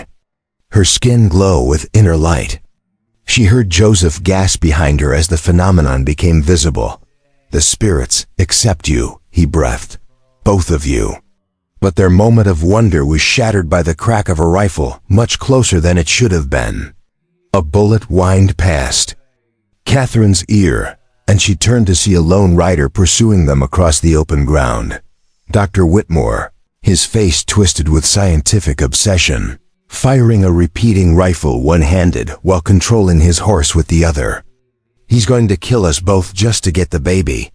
her skin glow with inner light. She heard Joseph gasp behind her as the phenomenon became visible. "The spirits accept you," he breathed. "Both of you." But their moment of wonder was shattered by the crack of a rifle much closer than it should have been. A bullet whined past Catherine's ear, and she turned to see a lone rider pursuing them across the open ground. Dr. Whitmore, his face twisted with scientific obsession, firing a repeating rifle one-handed while controlling his horse with the other. "He's going to kill us both just to get the baby,"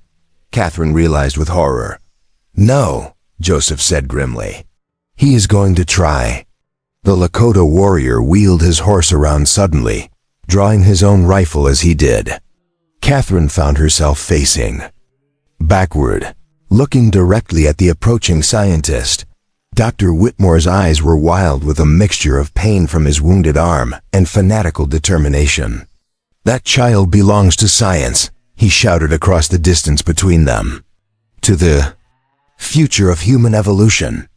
Catherine realized with horror. "No," Joseph said grimly. "He is going to try." The Lakota warrior wheeled his horse around suddenly, drawing his own rifle as he did. Catherine found herself facing backward, looking directly at the approaching scientist. Dr. Whitmore's eyes were wild with a mixture of pain from his wounded arm and fanatical determination. "That child belongs to science," he shouted across the distance between them. "To the future of human evolution."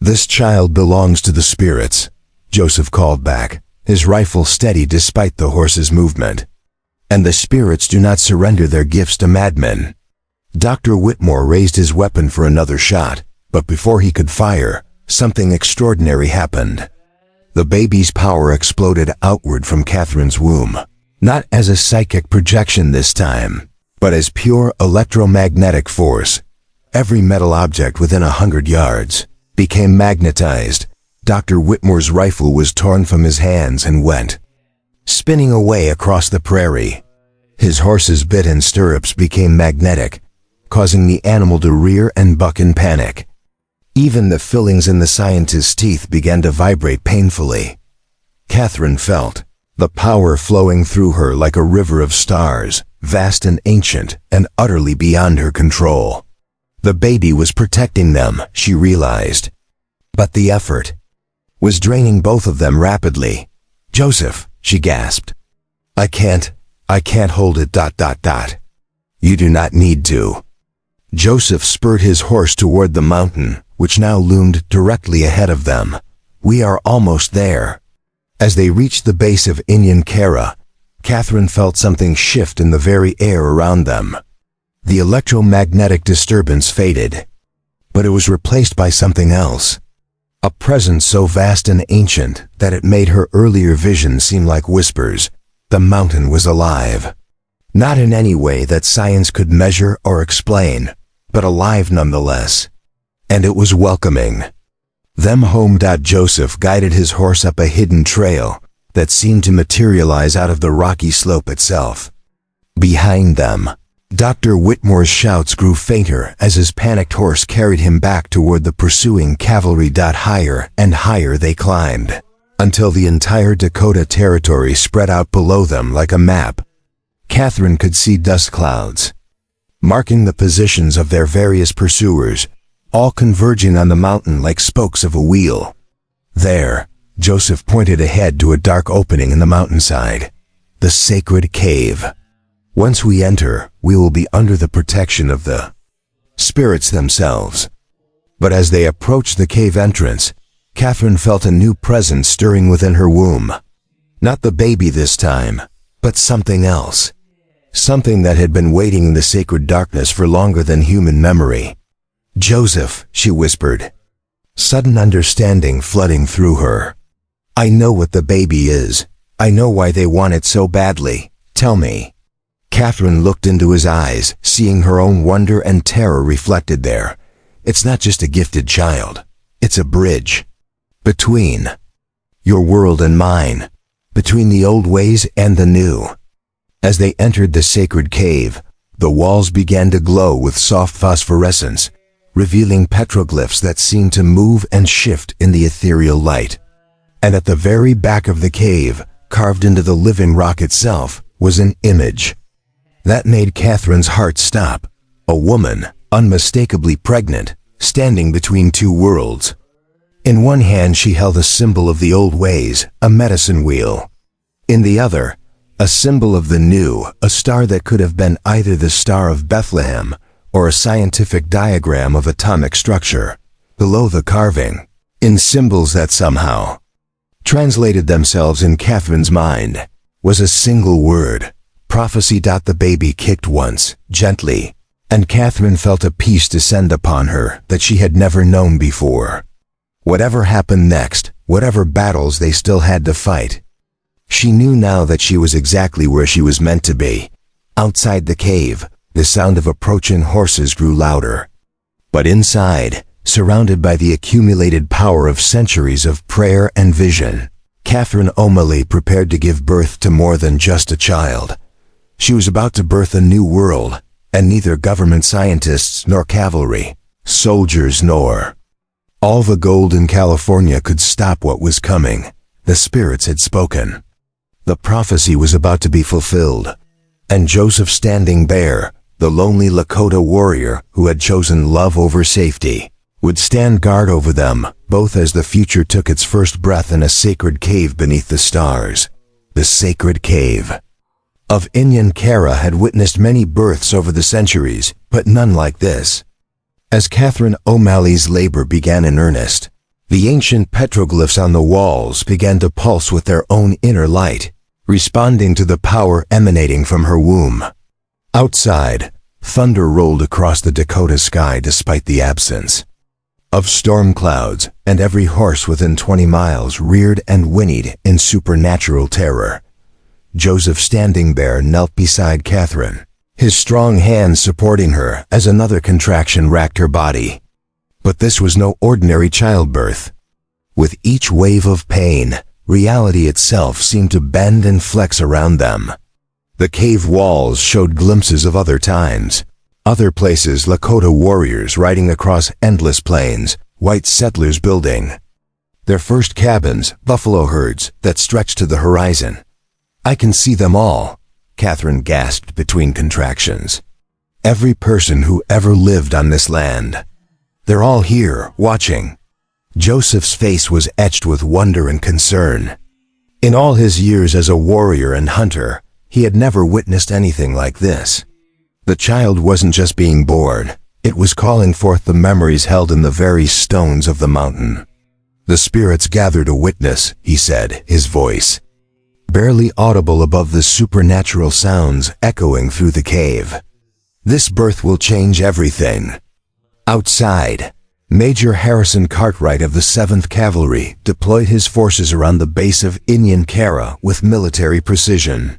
"This child belongs to the spirits," Joseph called back, his rifle steady despite the horse's movement. "And the spirits do not surrender their gifts to madmen." Dr. Whitmore raised his weapon for another shot, but before he could fire, something extraordinary happened. The baby's power exploded outward from Catherine's womb, not as a psychic projection this time, but as pure electromagnetic force. Every metal object within 100 yards became magnetized. Dr. Whitmore's rifle was torn from his hands and went spinning away across the prairie. His horse's bit and stirrups became magnetic, causing the animal to rear and buck in panic. Even the fillings in the scientist's teeth began to vibrate painfully. Catherine felt the power flowing through her like a river of stars, vast and ancient and utterly beyond her control. The baby was protecting them, she realized. But the effort was draining both of them rapidly. "Joseph," she gasped. I can't hold it. You do not need to." Joseph spurred his horse toward the mountain, which now loomed directly ahead of them. "We are almost there." As they reached the base of Inyan Kara, Catherine felt something shift in the very air around them. The electromagnetic disturbance faded, but it was replaced by something else. A presence so vast and ancient that it made her earlier visions seem like whispers. The mountain was alive. Not in any way that science could measure or explain, but alive nonetheless. And it was welcoming them home. Joseph guided his horse up a hidden trail that seemed to materialize out of the rocky slope itself. Behind them, Dr. Whitmore's shouts grew fainter as his panicked horse carried him back toward the pursuing cavalry. Higher and higher they climbed, until the entire Dakota territory spread out below them like a map. Catherine could see dust clouds, marking the positions of their various pursuers, all converging on the mountain like spokes of a wheel. There, Joseph pointed ahead to a dark opening in the mountainside. The sacred cave. "Once we enter, we will be under the protection of the spirits themselves." But as they approached the cave entrance, Catherine felt a new presence stirring within her womb. Not the baby this time, but something else. Something that had been waiting in the sacred darkness for longer than human memory. "Joseph," she whispered, sudden understanding flooding through her. "I know what the baby is. I know why they want it so badly. Tell me." Catherine looked into his eyes, seeing her own wonder and terror reflected there. "It's not just a gifted child. It's a bridge. Between your world and mine. Between the old ways and the new." As they entered the sacred cave, the walls began to glow with soft phosphorescence, revealing petroglyphs that seemed to move and shift in the ethereal light. And at the very back of the cave, carved into the living rock itself, was an image that made Catherine's heart stop. A woman, unmistakably pregnant, standing between two worlds. In one hand she held a symbol of the old ways, a medicine wheel. In the other, a symbol of the new, a star that could have been either the Star of Bethlehem or a scientific diagram of atomic structure. Below the carving, in symbols that somehow translated themselves in Catherine's mind, was a single word: prophecy. The baby kicked once, gently, and Catherine felt a peace descend upon her that she had never known before. Whatever happened next, whatever battles they still had to fight, she knew now that she was exactly where she was meant to be. Outside the cave, the sound of approaching horses grew louder. But inside, surrounded by the accumulated power of centuries of prayer and vision, Catherine O'Malley prepared to give birth to more than just a child. She was about to birth a new world, and neither government scientists nor cavalry, soldiers nor all the gold in California could stop what was coming. The spirits had spoken. The prophecy was about to be fulfilled. And Joseph, standing there, the lonely Lakota warrior who had chosen love over safety, would stand guard over them, both as the future took its first breath in a sacred cave beneath the stars. The sacred cave of Inyan Kara had witnessed many births over the centuries, but none like this. As Catherine O'Malley's labor began in earnest, the ancient petroglyphs on the walls began to pulse with their own inner light, responding to the power emanating from her womb. Outside, thunder rolled across the Dakota sky despite the absence of storm clouds, and every horse within 20 miles reared and whinnied in supernatural terror. Joseph, standing there, knelt beside Catherine, his strong hands supporting her as another contraction racked her body. But this was no ordinary childbirth. With each wave of pain, reality itself seemed to bend and flex around them. The cave walls showed glimpses of other times, other places, Lakota warriors riding across endless plains, white settlers building their first cabins, buffalo herds that stretched to the horizon. "I can see them all," Catherine gasped between contractions. "Every person who ever lived on this land. They're all here, watching." Joseph's face was etched with wonder and concern. In all his years as a warrior and hunter, he had never witnessed anything like this. The child wasn't just being born, It was calling forth the memories held in the very stones of the mountain. "The spirits gather to witness," he said, his voice barely audible above the supernatural sounds echoing through the cave. "This birth will change everything." Outside, Major Harrison Cartwright of the 7th Cavalry deployed his forces around the base of Inyan Kara with military precision.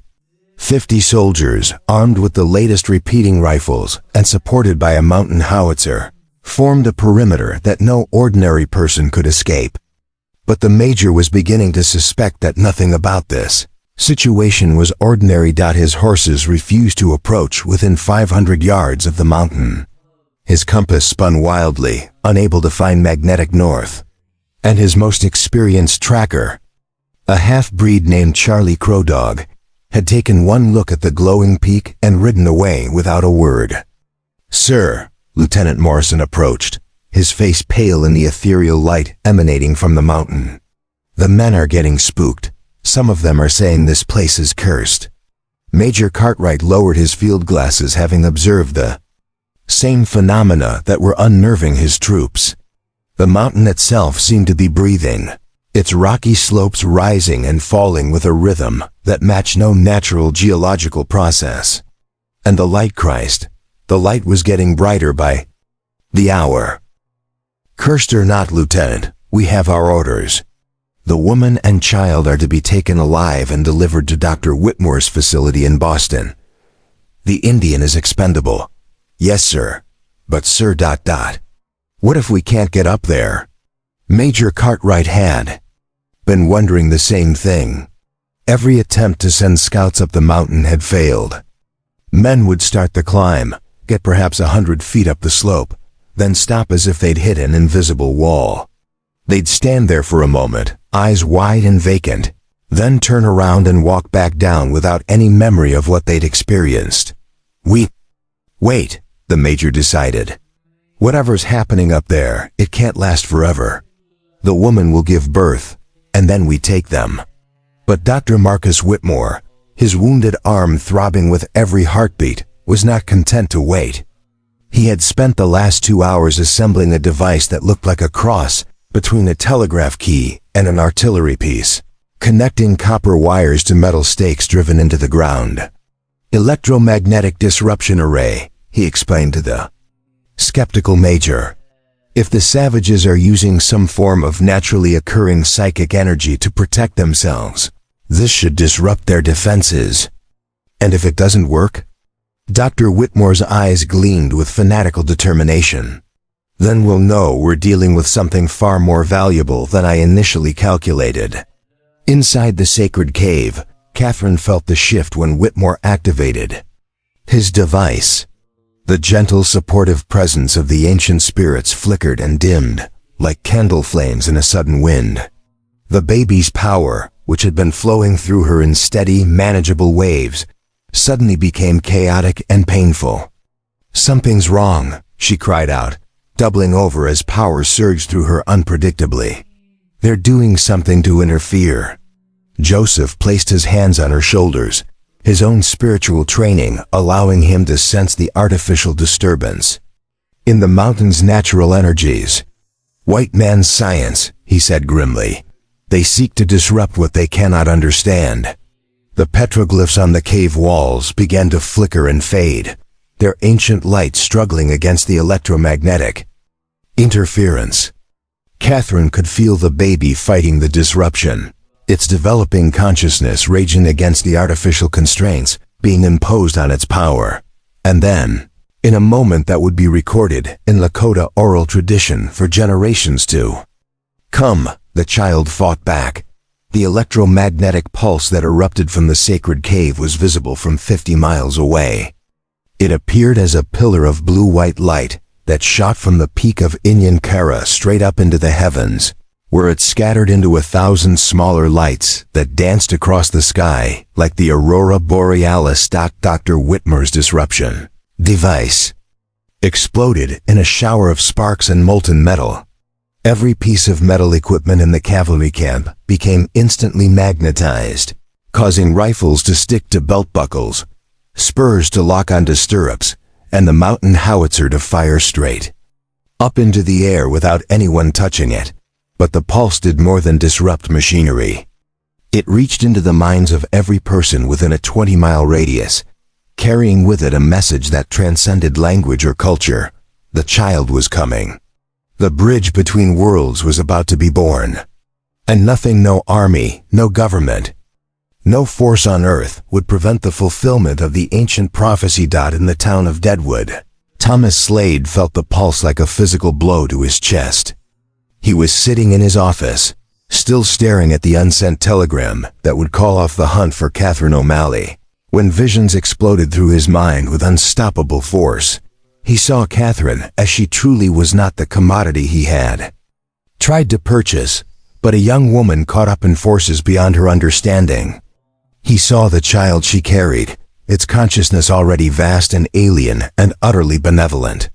50 soldiers, armed with the latest repeating rifles and supported by a mountain howitzer, formed a perimeter that no ordinary person could escape. But the major was beginning to suspect that nothing about this situation was ordinary. His horses refused to approach within 500 yards of the mountain. His compass spun wildly, unable to find magnetic north. And his most experienced tracker, a half-breed named Charlie Crowdog, had taken one look at the glowing peak and ridden away without a word. "Sir," Lieutenant Morrison approached, his face pale in the ethereal light emanating from the mountain. "The men are getting spooked. Some of them are saying this place is cursed." Major Cartwright lowered his field glasses, having observed the same phenomena that were unnerving his troops. The mountain itself seemed to be breathing, its rocky slopes rising and falling with a rhythm that matched no natural geological process. And the light, Christ, the light was getting brighter by the hour. "Cursed or not, Lieutenant, we have our orders. The woman and child are to be taken alive and delivered to Dr. Whitmore's facility in Boston. The Indian is expendable." "Yes, sir. But sir... What if we can't get up there?" Major Cartwright had been wondering the same thing. Every attempt to send scouts up the mountain had failed. Men would start the climb, get perhaps 100 feet up the slope, then stop as if they'd hit an invisible wall. They'd stand there for a moment, eyes wide and vacant, then turn around and walk back down without any memory of what they'd experienced. Wait, the major decided. Whatever's happening up there, it can't last forever. The woman will give birth, and then we take them. But Dr. Marcus Whitmore, his wounded arm throbbing with every heartbeat, was not content to wait. He had spent the last 2 hours assembling a device that looked like a cross between a telegraph key and an artillery piece, connecting copper wires to metal stakes driven into the ground. "Electromagnetic disruption array," he explained to the skeptical major. "If the savages are using some form of naturally occurring psychic energy to protect themselves, this should disrupt their defenses. And if it doesn't work?" Dr. Whitmore's eyes gleamed with fanatical determination. "Then we'll know we're dealing with something far more valuable than I initially calculated." Inside the sacred cave, Catherine felt the shift when Whitmore activated his device. The gentle, supportive presence of the ancient spirits flickered and dimmed, like candle flames in a sudden wind. The baby's power, which had been flowing through her in steady, manageable waves, suddenly became chaotic and painful. "Something's wrong," she cried out, doubling over as power surged through her unpredictably. "They're doing something to interfere." Joseph placed his hands on her shoulders, his own spiritual training allowing him to sense the artificial disturbance in the mountain's natural energies. "White man's science," he said grimly. "They seek to disrupt what they cannot understand." The petroglyphs on the cave walls began to flicker and fade, their ancient light struggling against the electromagnetic interference. Catherine could feel the baby fighting the disruption, its developing consciousness raging against the artificial constraints being imposed on its power. And then, in a moment that would be recorded in Lakota oral tradition for generations to come, the child fought back. The electromagnetic pulse that erupted from the sacred cave was visible from 50 miles away. It appeared as a pillar of blue-white light that shot from the peak of Inyan Kara straight up into the heavens, where it scattered into 1,000 smaller lights that danced across the sky like the aurora borealis. Dr. Whitmore's disruption device exploded in a shower of sparks and molten metal. Every piece of metal equipment in the cavalry camp became instantly magnetized, causing rifles to stick to belt buckles, spurs to lock onto stirrups, and the mountain howitzer to fire straight up into the air without anyone touching it. But the pulse did more than disrupt machinery. It reached into the minds of every person within a 20-mile radius, carrying with it a message that transcended language or culture. The child was coming. The bridge between worlds was about to be born. And nothing, no army, no government, no force on earth would prevent the fulfillment of the ancient prophecy. In the town of Deadwood, Thomas Slade felt the pulse like a physical blow to his chest. He was sitting in his office, still staring at the unsent telegram that would call off the hunt for Catherine O'Malley, when visions exploded through his mind with unstoppable force. He saw Catherine as she truly was, not the commodity he had tried to purchase, but a young woman caught up in forces beyond her understanding. He saw the child she carried, its consciousness already vast and alien and utterly benevolent.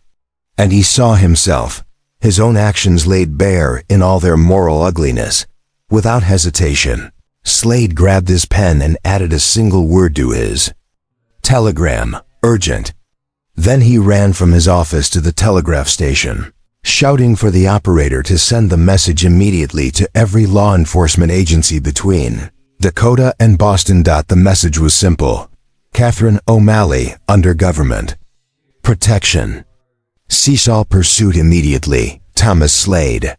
And he saw himself, his own actions laid bare in all their moral ugliness. Without hesitation, Slade grabbed his pen and added a single word to his telegram: urgent. Then he ran from his office to the telegraph station, shouting for the operator to send the message immediately to every law enforcement agency between Dakota and Boston. The message was simple: Catherine O'Malley under government protection. Cease all pursuit immediately, Thomas Slade.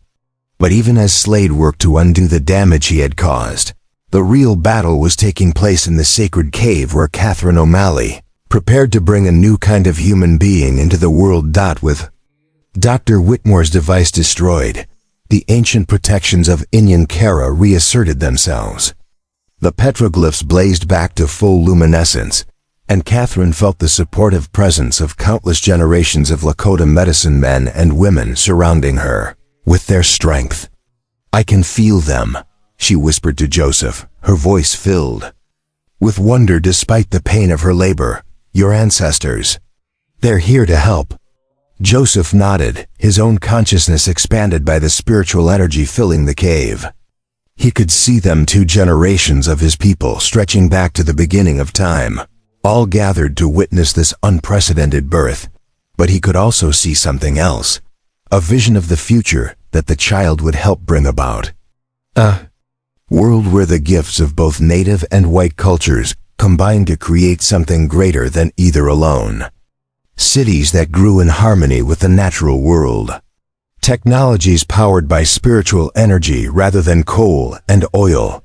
But even as Slade worked to undo the damage he had caused, the real battle was taking place in the sacred cave where Catherine O'Malley prepared to bring a new kind of human being into the world. With Dr. Whitmore's device destroyed, the ancient protections of Inyan Kara reasserted themselves. The petroglyphs blazed back to full luminescence, and Catherine felt the supportive presence of countless generations of Lakota medicine men and women surrounding her with their strength. "I can feel them," she whispered to Joseph, her voice filled with wonder despite the pain of her labor. "Your ancestors. They're here to help." Joseph nodded, his own consciousness expanded by the spiritual energy filling the cave. He could see them, 2 generations of his people stretching back to the beginning of time, all gathered to witness this unprecedented birth. But he could also see something else, a vision of the future that the child would help bring about. A world where the gifts of both native and white cultures combined to create something greater than either alone. Cities that grew in harmony with the natural world. Technologies powered by spiritual energy rather than coal and oil.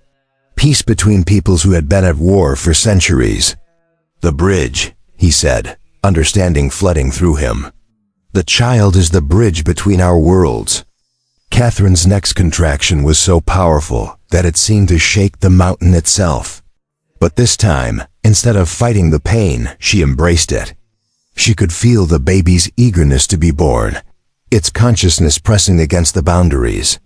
Peace between peoples who had been at war for centuries. "The bridge," he said, understanding flooding through him. "The child is the bridge between our worlds." Catherine's next contraction was so powerful that it seemed to shake the mountain itself. But this time, instead of fighting the pain, she embraced it. She could feel the baby's eagerness to be born, its consciousness pressing against the boundaries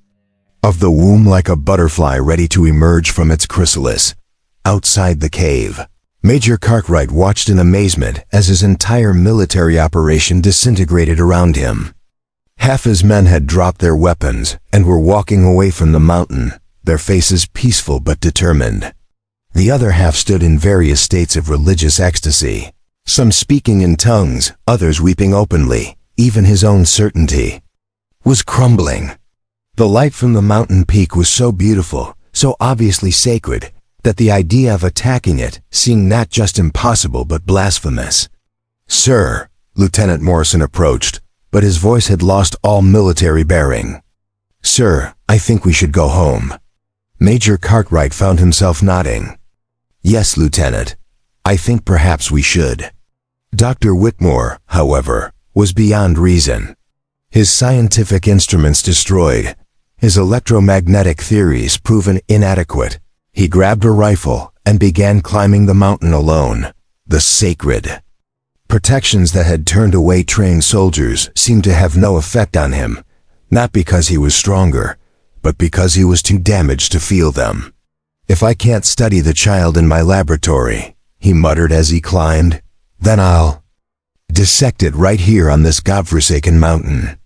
of the womb like a butterfly ready to emerge from its chrysalis. Outside the cave, Major Cartwright watched in amazement as his entire military operation disintegrated around him. Half his men had dropped their weapons and were walking away from the mountain, their faces peaceful but determined. The other half stood in various states of religious ecstasy, some speaking in tongues, others weeping openly. Even his own certainty was crumbling. The light from the mountain peak was so beautiful, so obviously sacred, that the idea of attacking it seemed not just impossible but blasphemous. "Sir," Lieutenant Morrison approached, but his voice had lost all military bearing. "Sir, I think we should go home." Major Cartwright found himself nodding. "Yes, Lieutenant. I think perhaps we should." Dr. Whitmore, however, was beyond reason. His scientific instruments destroyed, his electromagnetic theories proven inadequate. He grabbed a rifle and began climbing the mountain alone. The sacred protections that had turned away trained soldiers seemed to have no effect on him, not because he was stronger, but because he was too damaged to feel them. "If I can't study the child in my laboratory," he muttered as he climbed, "then I'll dissect it right here on this godforsaken mountain."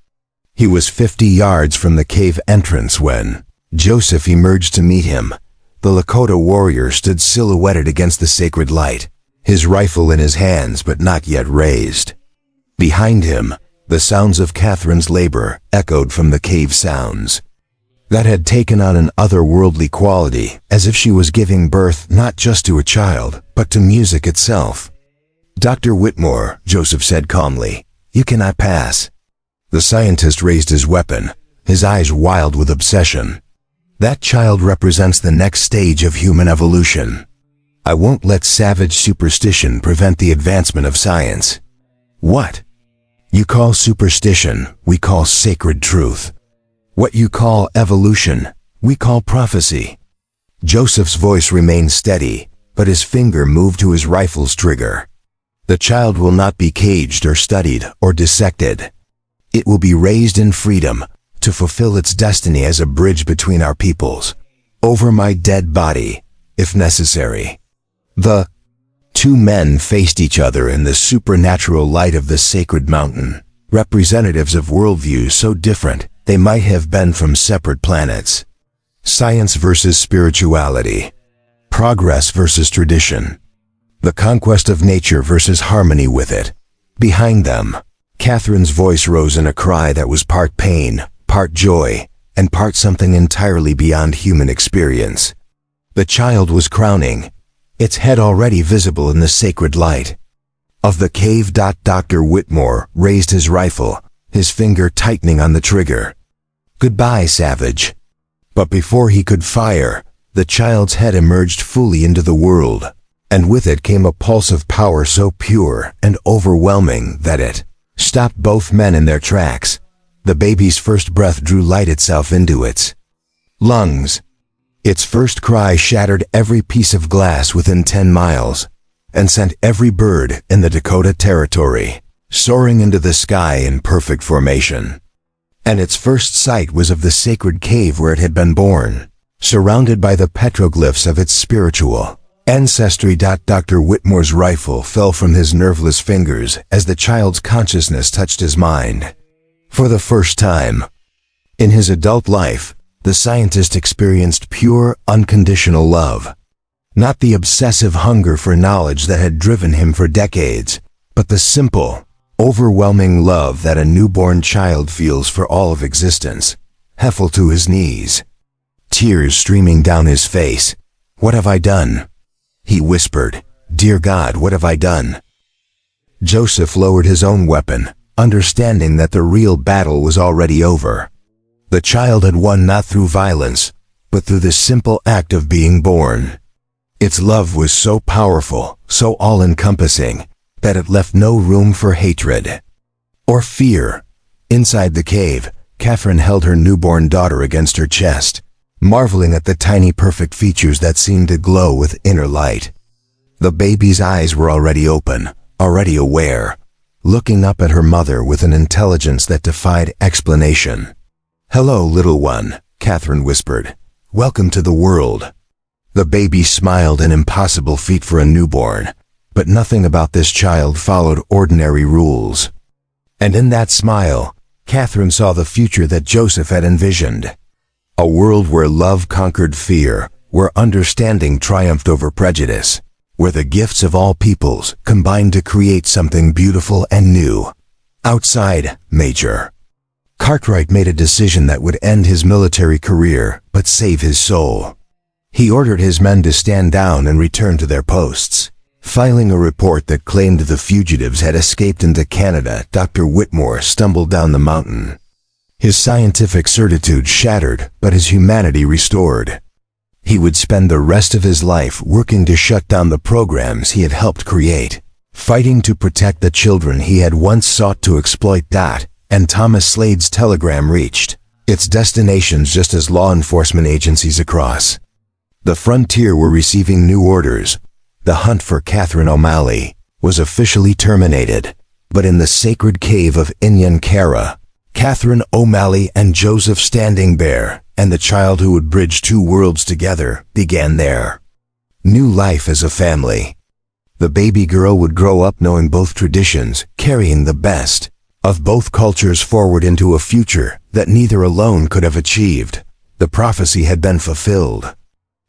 He was 50 yards from the cave entrance when Joseph emerged to meet him. The Lakota warrior stood silhouetted against the sacred light, his rifle in his hands but not yet raised. Behind him, the sounds of Catherine's labor echoed from the cave sounds. That had taken on an otherworldly quality, as if she was giving birth not just to a child, but to music itself. "Dr. Whitmore," Joseph said calmly, "you cannot pass." The scientist raised his weapon, his eyes wild with obsession. "That child represents the next stage of human evolution. I won't let savage superstition prevent the advancement of science." "What you call superstition, we call sacred truth. What you call evolution, we call prophecy." Joseph's voice remained steady, but his finger moved to his rifle's trigger. "The child will not be caged or studied or dissected. It will be raised in freedom to fulfill its destiny as a bridge between our peoples, over my dead body, if necessary." The two men faced each other in the supernatural light of the sacred mountain, representatives of worldviews so different they might have been from separate planets. Science versus spirituality. Progress versus tradition. The conquest of nature versus harmony with it. Behind them, Catherine's voice rose in a cry that was part pain, part joy, and part something entirely beyond human experience. The child was crowning, its head already visible in the sacred light of the cave. Dr. Whitmore raised his rifle, his finger tightening on the trigger. "Goodbye, savage." But before he could fire, the child's head emerged fully into the world, and with it came a pulse of power so pure and overwhelming that it stopped both men in their tracks. The baby's first breath drew light itself into its lungs. Its first cry shattered every piece of glass within 10 miles, and sent every bird in the Dakota Territory soaring into the sky in perfect formation. And its first sight was of the sacred cave where it had been born, surrounded by the petroglyphs of its spiritual ancestry. Dr. Whitmore's rifle fell from his nerveless fingers as the child's consciousness touched his mind. For the first time in his adult life, the scientist experienced pure, unconditional love. Not the obsessive hunger for knowledge that had driven him for decades, but the simple, overwhelming love that a newborn child feels for all of existence. He fell to his knees, tears streaming down his face. "What have I done?" he whispered. "Dear God, what have I done?" Joseph lowered his own weapon, understanding that the real battle was already over. The child had won not through violence, but through the simple act of being born. Its love was so powerful, so all-encompassing, that it left no room for hatred or fear. Inside the cave, Catherine held her newborn daughter against her chest, marveling at the tiny perfect features that seemed to glow with inner light. The baby's eyes were already open, already aware, looking up at her mother with an intelligence that defied explanation. "Hello, little one," Catherine whispered. "Welcome to the world." The baby smiled, an impossible feat for a newborn, but nothing about this child followed ordinary rules. And in that smile, Catherine saw the future that Joseph had envisioned. A world where love conquered fear, where understanding triumphed over prejudice, where the gifts of all peoples combined to create something beautiful and new. Outside, Major Cartwright made a decision that would end his military career, but save his soul. He ordered his men to stand down and return to their posts. Filing a report that claimed the fugitives had escaped into Canada, Dr. Whitmore stumbled down the mountain. His scientific certitude shattered, but his humanity restored. He would spend the rest of his life working to shut down the programs he had helped create, fighting to protect the children he had once sought to exploit. And Thomas Slade's telegram reached its destinations just as law enforcement agencies across the frontier were receiving new orders. The hunt for Catherine O'Malley was officially terminated, but in the sacred cave of Inyankara, Catherine O'Malley and Joseph Standing Bear, and the child who would bridge two worlds together, began their new life as a family. The baby girl would grow up knowing both traditions, carrying the best of both cultures forward into a future that neither alone could have achieved. The prophecy had been fulfilled.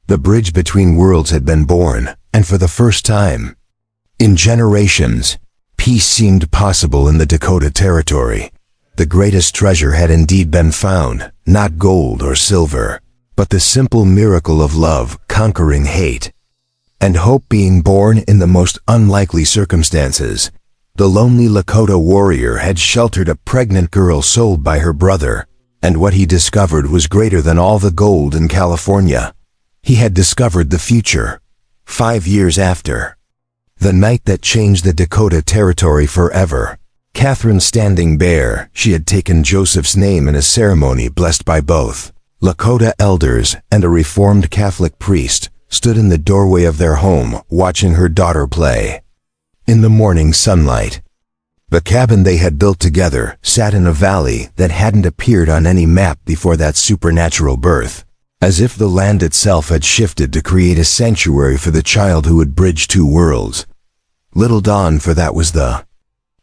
The bridge between worlds had been born, and for the first time in generations, Peace seemed possible in the Dakota Territory. The greatest treasure had indeed been found, not gold or silver, but the simple miracle of love conquering hate, and hope being born in the most unlikely circumstances. The lonely Lakota warrior had sheltered a pregnant girl sold by her brother, and what he discovered was greater than all the gold in California. He had discovered the future. 5 years after, the night that changed the Dakota Territory forever, Catherine standing bare, she had taken Joseph's name in a ceremony blessed by both Lakota elders and a Reformed Catholic priest, stood in the doorway of their home watching her daughter play. In the morning sunlight, the cabin they had built together sat in a valley that hadn't appeared on any map before that supernatural birth, as if the land itself had shifted to create a sanctuary for the child who would bridge two worlds. Little Dawn, for that was the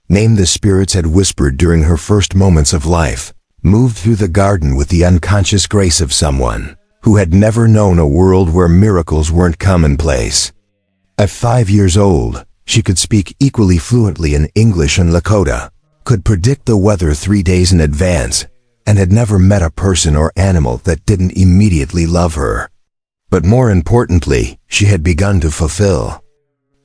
name the spirits had whispered during her first moments of life, moved through the garden with the unconscious grace of someone who had never known a world where miracles weren't commonplace. At 5 years old, she could speak equally fluently in English and Lakota, could predict the weather 3 days in advance, and had never met a person or animal that didn't immediately love her. But more importantly, she had begun to fulfill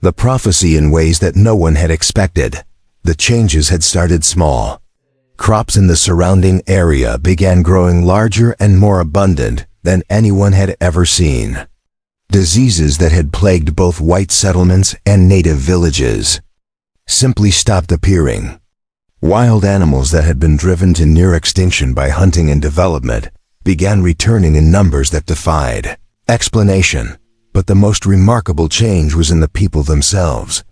the prophecy in ways that no one had expected. The changes had started small. Crops in the surrounding area began growing larger and more abundant than anyone had ever seen. Diseases that had plagued both white settlements and native villages simply stopped appearing. Wild animals that had been driven to near extinction by hunting and development began returning in numbers that defied explanation. But the most remarkable change was in the people themselves.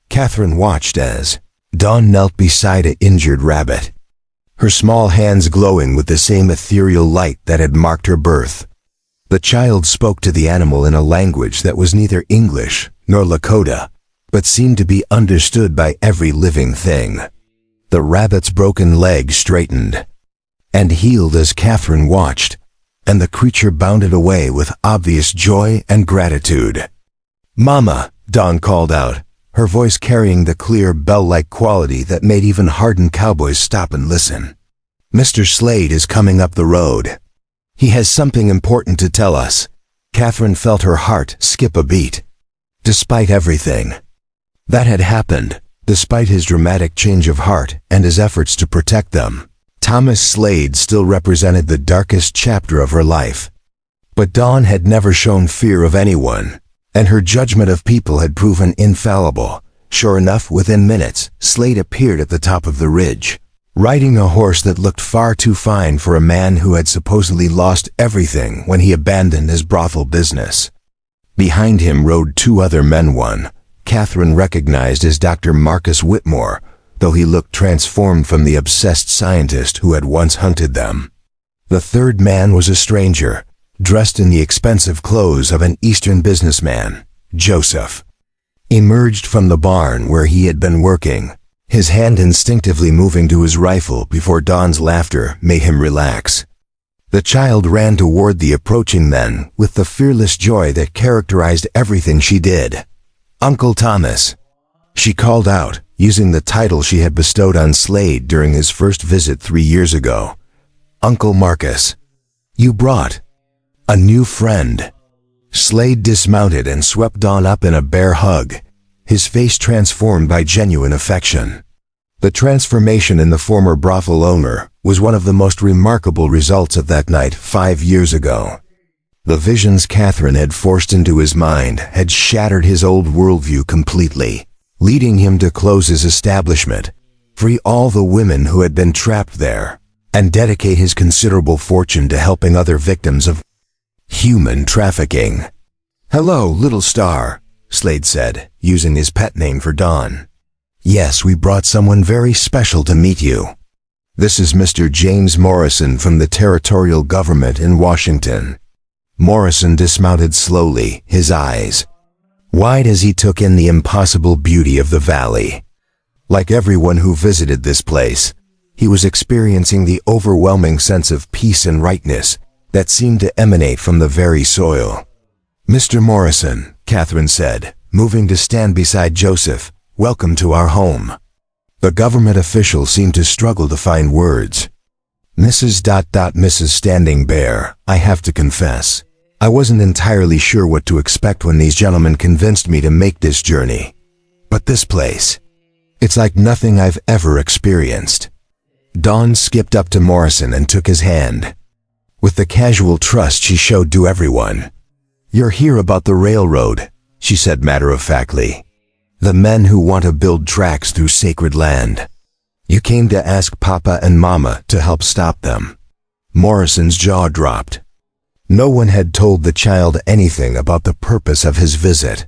Catherine watched as Dawn knelt beside an injured rabbit, her small hands glowing with the same ethereal light that had marked her birth. The child spoke to the animal in a language that was neither English nor Lakota, but seemed to be understood by every living thing. The rabbit's broken leg straightened and healed as Catherine watched, and the creature bounded away with obvious joy and gratitude. "Mama," Dawn called out, her voice carrying the clear bell-like quality that made even hardened cowboys stop and listen. "Mr. Slade is coming up the road. He has something important to tell us." Catherine felt her heart skip a beat. Despite everything that had happened, despite his dramatic change of heart and his efforts to protect them, Thomas Slade still represented the darkest chapter of her life. But Dawn had never shown fear of anyone, and her judgment of people had proven infallible. Sure enough, within minutes, Slade appeared at the top of the ridge, riding a horse that looked far too fine for a man who had supposedly lost everything when he abandoned his brothel business. Behind him rode 2 other men, one Catherine recognized as Dr. Marcus Whitmore, though he looked transformed from the obsessed scientist who had once hunted them. The third man was a stranger, dressed in the expensive clothes of an Eastern businessman. Joseph emerged from the barn where he had been working, his hand instinctively moving to his rifle before Dawn's laughter made him relax. The child ran toward the approaching men with the fearless joy that characterized everything she did. "Uncle Thomas," she called out, using the title she had bestowed on Slade during his first visit 3 years ago. "Uncle Marcus, you brought a new friend." Slade dismounted and swept Dawn up in a bear hug, his face transformed by genuine affection. The transformation in the former brothel owner was one of the most remarkable results of that night 5 years ago. The visions Catherine had forced into his mind had shattered his old worldview completely, leading him to close his establishment, free all the women who had been trapped there, and dedicate his considerable fortune to helping other victims of human trafficking. "Hello, little star," Slade said, using his pet name for Dawn. "Yes, we brought someone very special to meet you. This is Mr. James Morrison from the territorial government in Washington." Morrison dismounted slowly, his eyes wide as he took in the impossible beauty of the valley. Like everyone who visited this place, he was experiencing the overwhelming sense of peace and rightness that seemed to emanate from the very soil. "Mr. Morrison," Catherine said, moving to stand beside Joseph, "welcome to our home." The government official seemed to struggle to find words. Mrs. Standing Bear, I have to confess, I wasn't entirely sure what to expect when these gentlemen convinced me to make this journey. But this place, it's like nothing I've ever experienced. Dawn skipped up to Morrison and took his hand, with the casual trust she showed to everyone. You're here about the railroad, she said matter-of-factly. The men who want to build tracks through sacred land. You came to ask Papa and Mama to help stop them. Morrison's jaw dropped. No one had told the child anything about the purpose of his visit.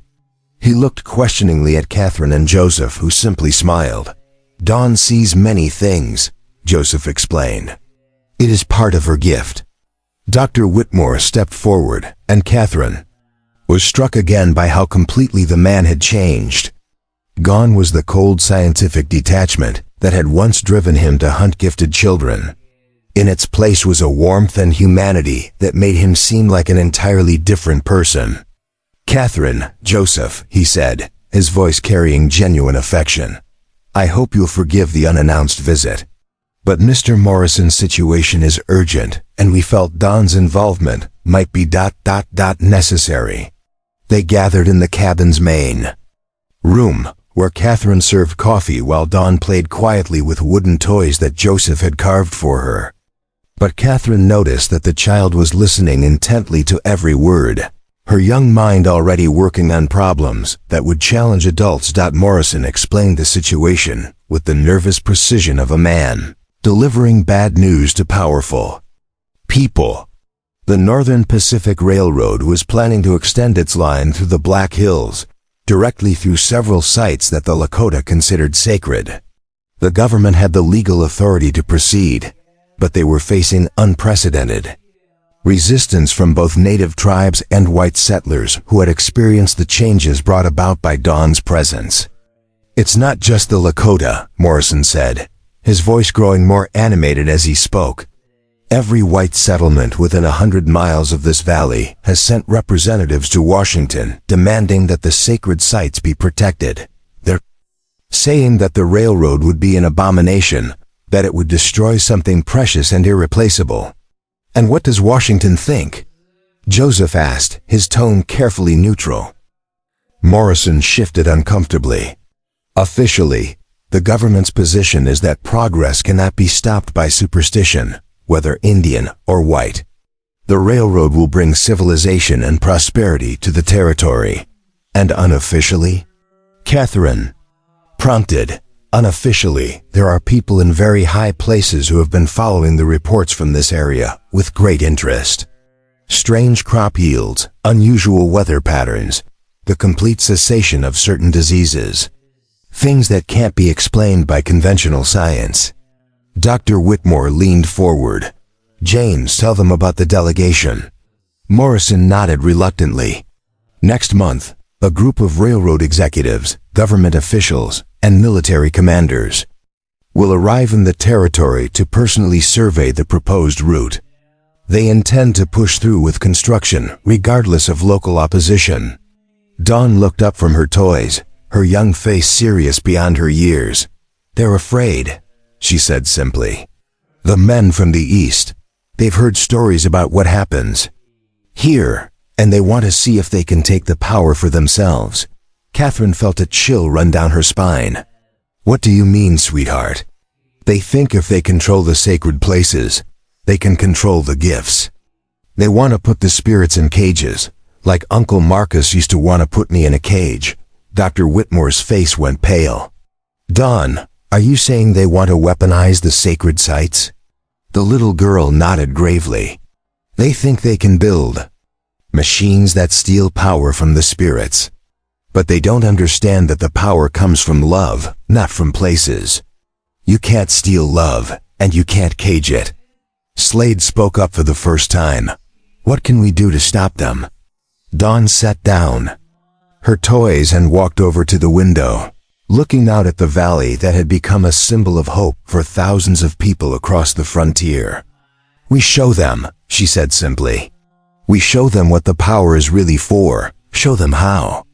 He looked questioningly at Catherine and Joseph, who simply smiled. Dawn sees many things, Joseph explained. It is part of her gift. Dr. Whitmore stepped forward, and Catherine was struck again by how completely the man had changed. Gone was the cold scientific detachment that had once driven him to hunt gifted children. In its place was a warmth and humanity that made him seem like an entirely different person. Catherine, Joseph, he said, his voice carrying genuine affection. I hope you'll forgive the unannounced visit. But Mr. Morrison's situation is urgent, and we felt Dawn's involvement might be necessary. They gathered in the cabin's main room, where Catherine served coffee while Dawn played quietly with wooden toys that Joseph had carved for her. But Catherine noticed that the child was listening intently to every word, her young mind already working on problems that would challenge adults. Morrison explained the situation with the nervous precision of a man delivering bad news to powerful people. The Northern Pacific Railroad was planning to extend its line through the Black Hills, directly through several sites that the Lakota considered sacred. The government had the legal authority to proceed, but they were facing unprecedented resistance from both native tribes and white settlers who had experienced the changes brought about by Dawn's presence. It's not just the Lakota, Morrison said, his voice growing more animated as he spoke. Every white settlement within 100 miles of this valley has sent representatives to Washington demanding that the sacred sites be protected. They're saying that the railroad would be an abomination, that it would destroy something precious and irreplaceable. And what does Washington think? Joseph asked, his tone carefully neutral. Morrison shifted uncomfortably. Officially, the government's position is that progress cannot be stopped by superstition, whether Indian or white. The railroad will bring civilization and prosperity to the territory. And unofficially? Catherine prompted. Unofficially, there are people in very high places who have been following the reports from this area with great interest. Strange crop yields, unusual weather patterns, the complete cessation of certain diseases. Things that can't be explained by conventional science. Dr. Whitmore leaned forward. James, tell them about the delegation. Morrison nodded reluctantly. Next month, a group of railroad executives, government officials, and military commanders will arrive in the territory to personally survey the proposed route. They intend to push through with construction, regardless of local opposition. Dawn looked up from her toys, her young face serious beyond her years. They're afraid, she said simply. The men from the East, they've heard stories about what happens here, and they want to see if they can take the power for themselves. Catherine felt a chill run down her spine. What do you mean, sweetheart? They think if they control the sacred places, they can control the gifts. They want to put the spirits in cages, like Uncle Marcus used to want to put me in a cage. Dr. Whitmore's face went pale. Dawn, are you saying they want to weaponize the sacred sites? The little girl nodded gravely. They think they can build machines that steal power from the spirits. But they don't understand that the power comes from love, not from places. You can't steal love, and you can't cage it. Slade spoke up for the first time. What can we do to stop them? Dawn sat down her toys and walked over to the window, looking out at the valley that had become a symbol of hope for thousands of people across the frontier. We show them, she said simply. We show them what the power is really for. Show them how.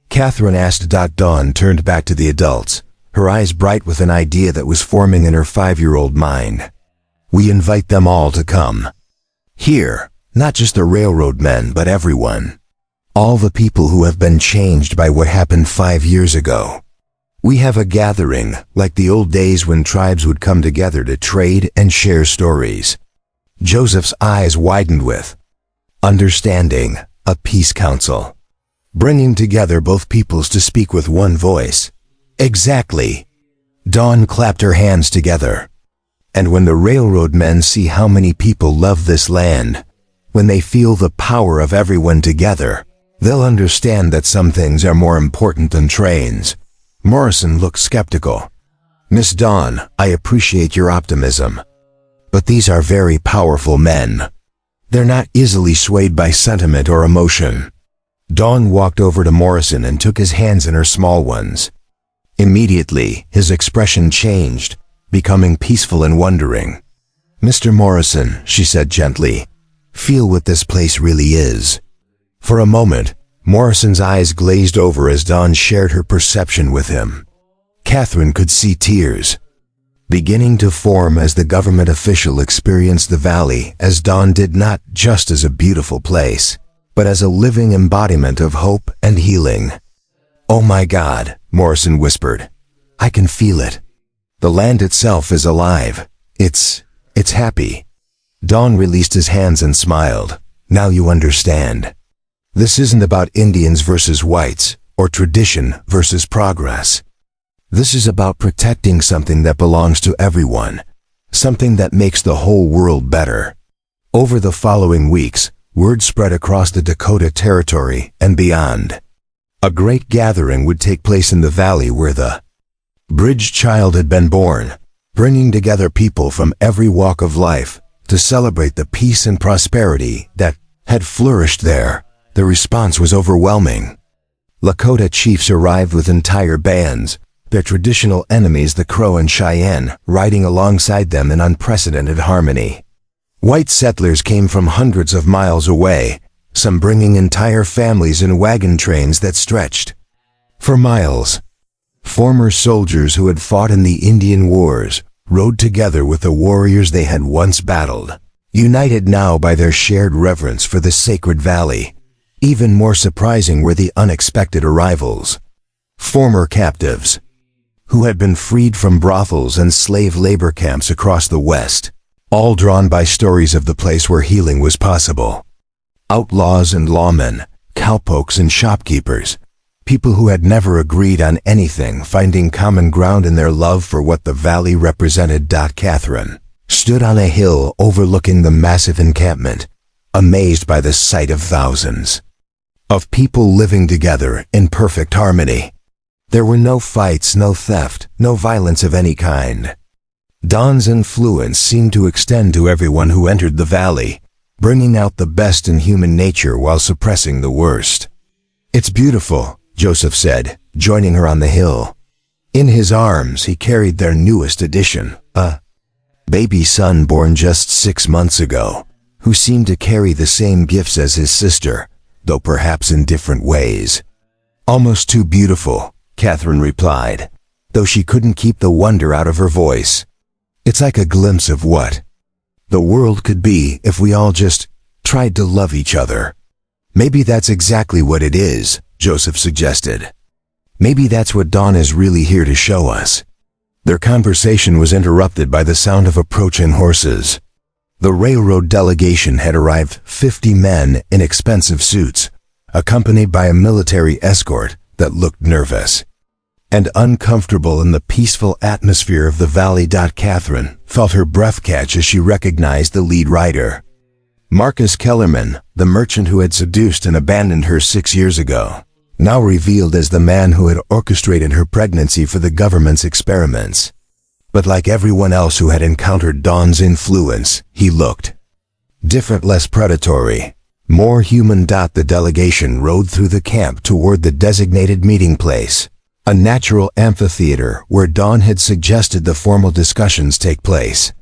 Catherine asked. Dawn turned back to the adults. her eyes bright with an idea that was forming in her 5-year-old mind. "We invite them all to come. Here, not just the railroad men, but everyone. All the people who have been changed by what happened 5 years ago. We have a gathering, like the old days when tribes would come together to trade and share stories." Joseph's eyes widened with understanding, a peace council. Bringing together both peoples to speak with one voice. Exactly. Dawn clapped her hands together. And when the railroad men see how many people love this land, when they feel the power of everyone together, they'll understand that some things are more important than trains. Morrison looked skeptical. "Miss Dawn, I appreciate your optimism. But these are very powerful men. They're not easily swayed by sentiment or emotion." Dawn walked over to Morrison and took his hands in her small ones. Immediately, his expression changed, becoming peaceful and wondering. "Mr. Morrison," she said gently, "feel what this place really is." For a moment, Morrison's eyes glazed over as Dawn shared her perception with him. Catherine could see tears beginning to form as the government official experienced the valley as Dawn did, not just as a beautiful place, but as a living embodiment of hope and healing. "Oh my God," Morrison whispered. "I can feel it. The land itself is alive. It's happy." Dawn released his hands and smiled. "Now you understand. This isn't about Indians versus whites, or tradition versus progress. This is about protecting something that belongs to everyone, something that makes the whole world better." Over the following weeks, word spread across the Dakota Territory and beyond. A great gathering would take place in the valley where the Bridge Child had been born, bringing together people from every walk of life to celebrate the peace and prosperity that had flourished there. The response was overwhelming. Lakota chiefs arrived with entire bands, their traditional enemies the Crow and Cheyenne riding alongside them in unprecedented harmony. White settlers came from hundreds of miles away, some bringing entire families in wagon trains that stretched for miles. Former soldiers who had fought in the Indian Wars rode together with the warriors they had once battled, united now by their shared reverence for the sacred valley. Even more surprising were the unexpected arrivals. Former captives, who had been freed from brothels and slave labor camps across the West, all drawn by stories of the place where healing was possible. Outlaws and lawmen, cowpokes and shopkeepers, people who had never agreed on anything finding common ground in their love for what the valley represented. Catherine stood on a hill overlooking the massive encampment, amazed by the sight of thousands of people living together in perfect harmony. There were no fights, no theft, no violence of any kind. Dawn's influence seemed to extend to everyone who entered the valley, bringing out the best in human nature while suppressing the worst. "It's beautiful," Joseph said, joining her on the hill. In his arms, he carried their newest addition, a baby son born just 6 months ago, who seemed to carry the same gifts as his sister, though perhaps in different ways. "Almost too beautiful," Catherine replied, though she couldn't keep the wonder out of her voice. "It's like a glimpse of what the world could be if we all just tried to love each other." "Maybe that's exactly what it is," Joseph suggested. "Maybe that's what Dawn is really here to show us." Their conversation was interrupted by the sound of approaching horses. The railroad delegation had arrived, 50 men in expensive suits, accompanied by a military escort that looked nervous and uncomfortable in the peaceful atmosphere of the valley. Catherine felt her breath catch as she recognized the lead rider. Marcus Kellerman, the merchant who had seduced and abandoned her 6 years ago, now revealed as the man who had orchestrated her pregnancy for the government's experiments. But like everyone else who had encountered Dawn's influence, he looked different, less predatory, more human. The delegation rode through the camp toward the designated meeting place, a natural amphitheater where Dawn had suggested the formal discussions take place.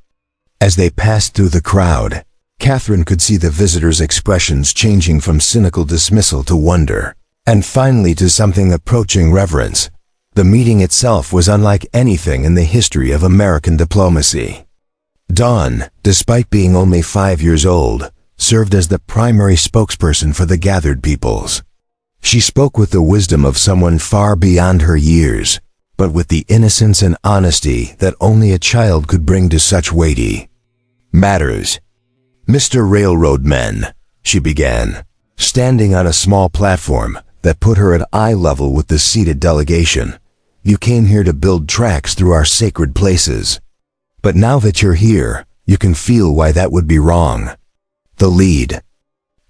As they passed through the crowd, Catherine could see the visitors' expressions changing from cynical dismissal to wonder, and finally to something approaching reverence. The meeting itself was unlike anything in the history of American diplomacy. Dawn, despite being only 5 years old, served as the primary spokesperson for the gathered peoples. She spoke with the wisdom of someone far beyond her years, but with the innocence and honesty that only a child could bring to such weighty matters. "Mr. Railroad Men," she began, standing on a small platform that put her at eye level with the seated delegation. "You came here to build tracks through our sacred places. But now that you're here, you can feel why that would be wrong." The lead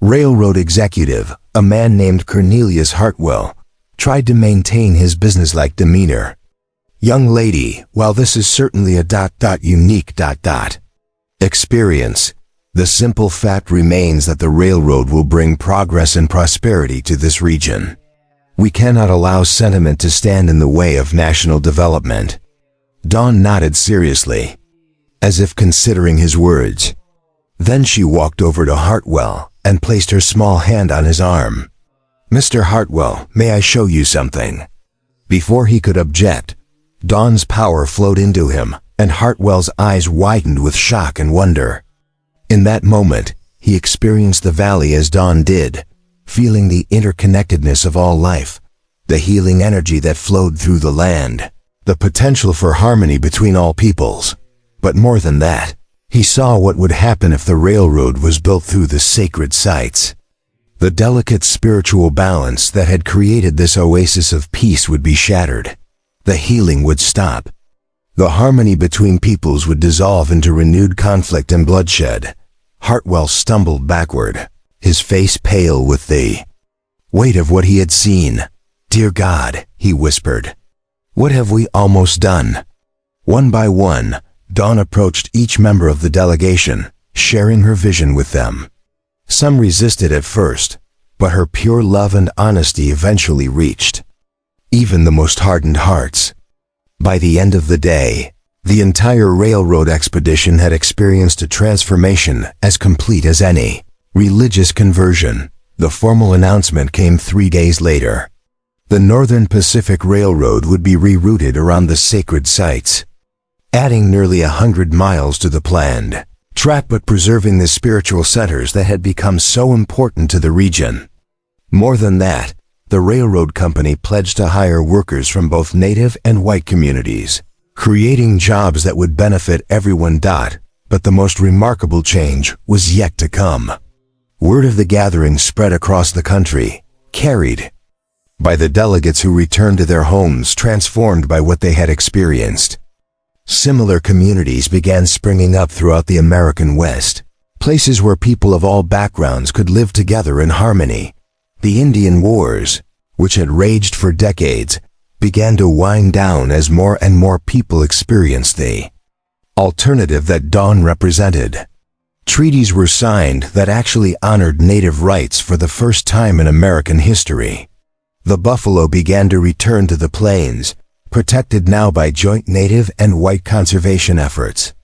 railroad executive, a man named Cornelius Hartwell, tried to maintain his businesslike demeanor. "Young lady, while this is certainly a unique experience, the simple fact remains that the railroad will bring progress and prosperity to this region. We cannot allow sentiment to stand in the way of national development." Dawn nodded seriously, as if considering his words. Then she walked over to Hartwell and placed her small hand on his arm. "Mr. Hartwell, may I show you something?" Before he could object, Dawn's power flowed into him, and Hartwell's eyes widened with shock and wonder. In that moment, he experienced the valley as Dawn did, feeling the interconnectedness of all life, the healing energy that flowed through the land, the potential for harmony between all peoples. But more than that, he saw what would happen if the railroad was built through the sacred sites. The delicate spiritual balance that had created this oasis of peace would be shattered. The healing would stop. The harmony between peoples would dissolve into renewed conflict and bloodshed. Hartwell stumbled backward, his face pale with the weight of what he had seen. "Dear God," he whispered, "what have we almost done?" One by one, Dawn approached each member of the delegation, sharing her vision with them. Some resisted at first, but her pure love and honesty eventually reached even the most hardened hearts. By the end of the day, the entire railroad expedition had experienced a transformation as complete as any religious conversion. The formal announcement came 3 days later. The Northern Pacific Railroad would be rerouted around the sacred sites, adding nearly 100 miles to the planned track but preserving the spiritual centers that had become so important to the region. More than that, the railroad company pledged to hire workers from both native and white communities, creating jobs that would benefit everyone. But the most remarkable change was yet to come. Word of the gathering spread across the country, carried by the delegates who returned to their homes transformed by what they had experienced. Similar communities began springing up throughout the American West, places where people of all backgrounds could live together in harmony. The Indian Wars, which had raged for decades, began to wind down as more and more people experienced the alternative that Dawn represented. Treaties were signed that actually honored native rights for the first time in American history. The buffalo began to return to the plains, protected now by joint native and white conservation efforts.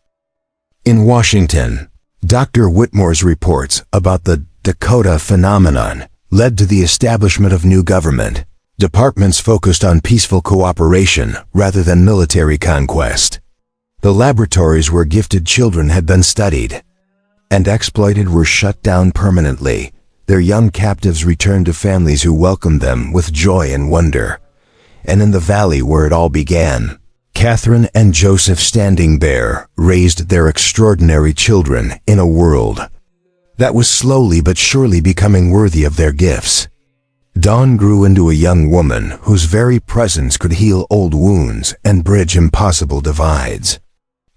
In Washington, Dr. Whitmore's reports about the Lakota phenomenon led to the establishment of new government, departments focused on peaceful cooperation rather than military conquest. The laboratories where gifted children had been studied and exploited were shut down permanently. Their young captives returned to families who welcomed them with joy and wonder. And in the valley where it all began, Catherine and Joseph Standing Bear raised their extraordinary children in a world that was slowly but surely becoming worthy of their gifts. Dawn grew into a young woman whose very presence could heal old wounds and bridge impossible divides.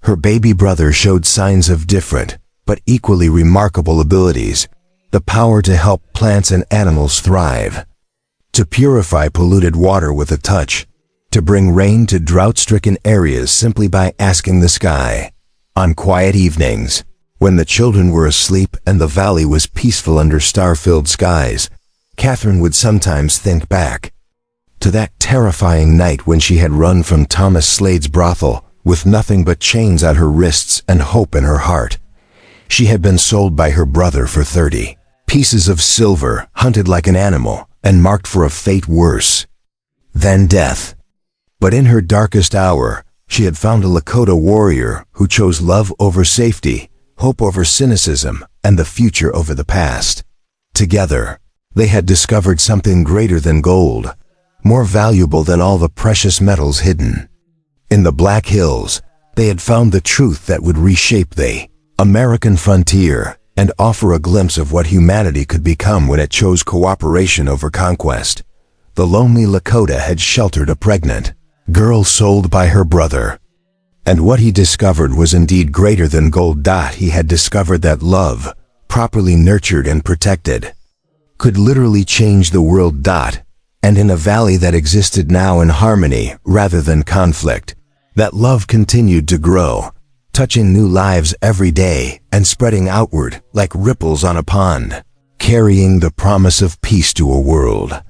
Her baby brother showed signs of different, but equally remarkable abilities, the power to help plants and animals thrive, to purify polluted water with a touch, to bring rain to drought-stricken areas simply by asking the sky. On quiet evenings, when the children were asleep and the valley was peaceful under star-filled skies, Catherine would sometimes think back to that terrifying night when she had run from Thomas Slade's brothel with nothing but chains on her wrists and hope in her heart. She had been sold by her brother for 30 pieces of silver, hunted like an animal, and marked for a fate worse than death. But in her darkest hour, she had found a Lakota warrior who chose love over safety, hope over cynicism, and the future over the past. Together, they had discovered something greater than gold, more valuable than all the precious metals hidden. In the Black Hills, they had found the truth that would reshape the American frontier and offer a glimpse of what humanity could become when it chose cooperation over conquest. The lonely Lakota had sheltered a pregnant girl sold by her brother. And what he discovered was indeed greater than gold. He had discovered that love, properly nurtured and protected, could literally change the world. And in a valley that existed now in harmony rather than conflict, that love continued to grow, touching new lives every day and spreading outward like ripples on a pond, carrying the promise of peace to a world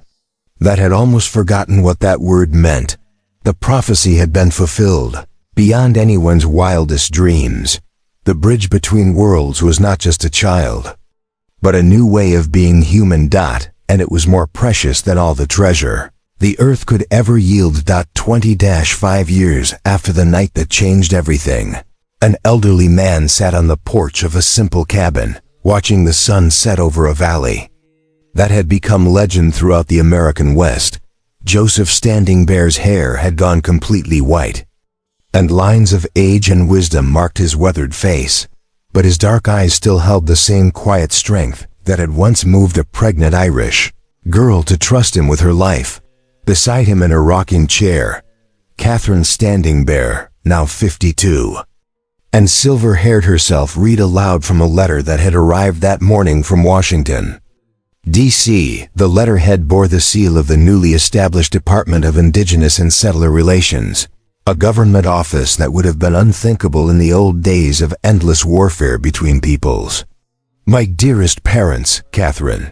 that had almost forgotten what that word meant. The prophecy had been fulfilled beyond anyone's wildest dreams. The bridge between worlds was not just a child, but a new way of being human. And it was more precious than all the treasure the earth could ever yield. 20-5 years after the night that changed everything, an elderly man sat on the porch of a simple cabin, watching the sun set over a valley that had become legend throughout the American West. Joseph Standing Bear's hair had gone completely white, and lines of age and wisdom marked his weathered face, but his dark eyes still held the same quiet strength that had once moved a pregnant Irish girl to trust him with her life. Beside him in a rocking chair, Catherine Standing Bear, now 52, and silver-haired herself, read aloud from a letter that had arrived that morning from Washington, D.C. The letterhead bore the seal of the newly established Department of Indigenous and Settler Relations, a government office that would have been unthinkable in the old days of endless warfare between peoples. "My dearest parents," Catherine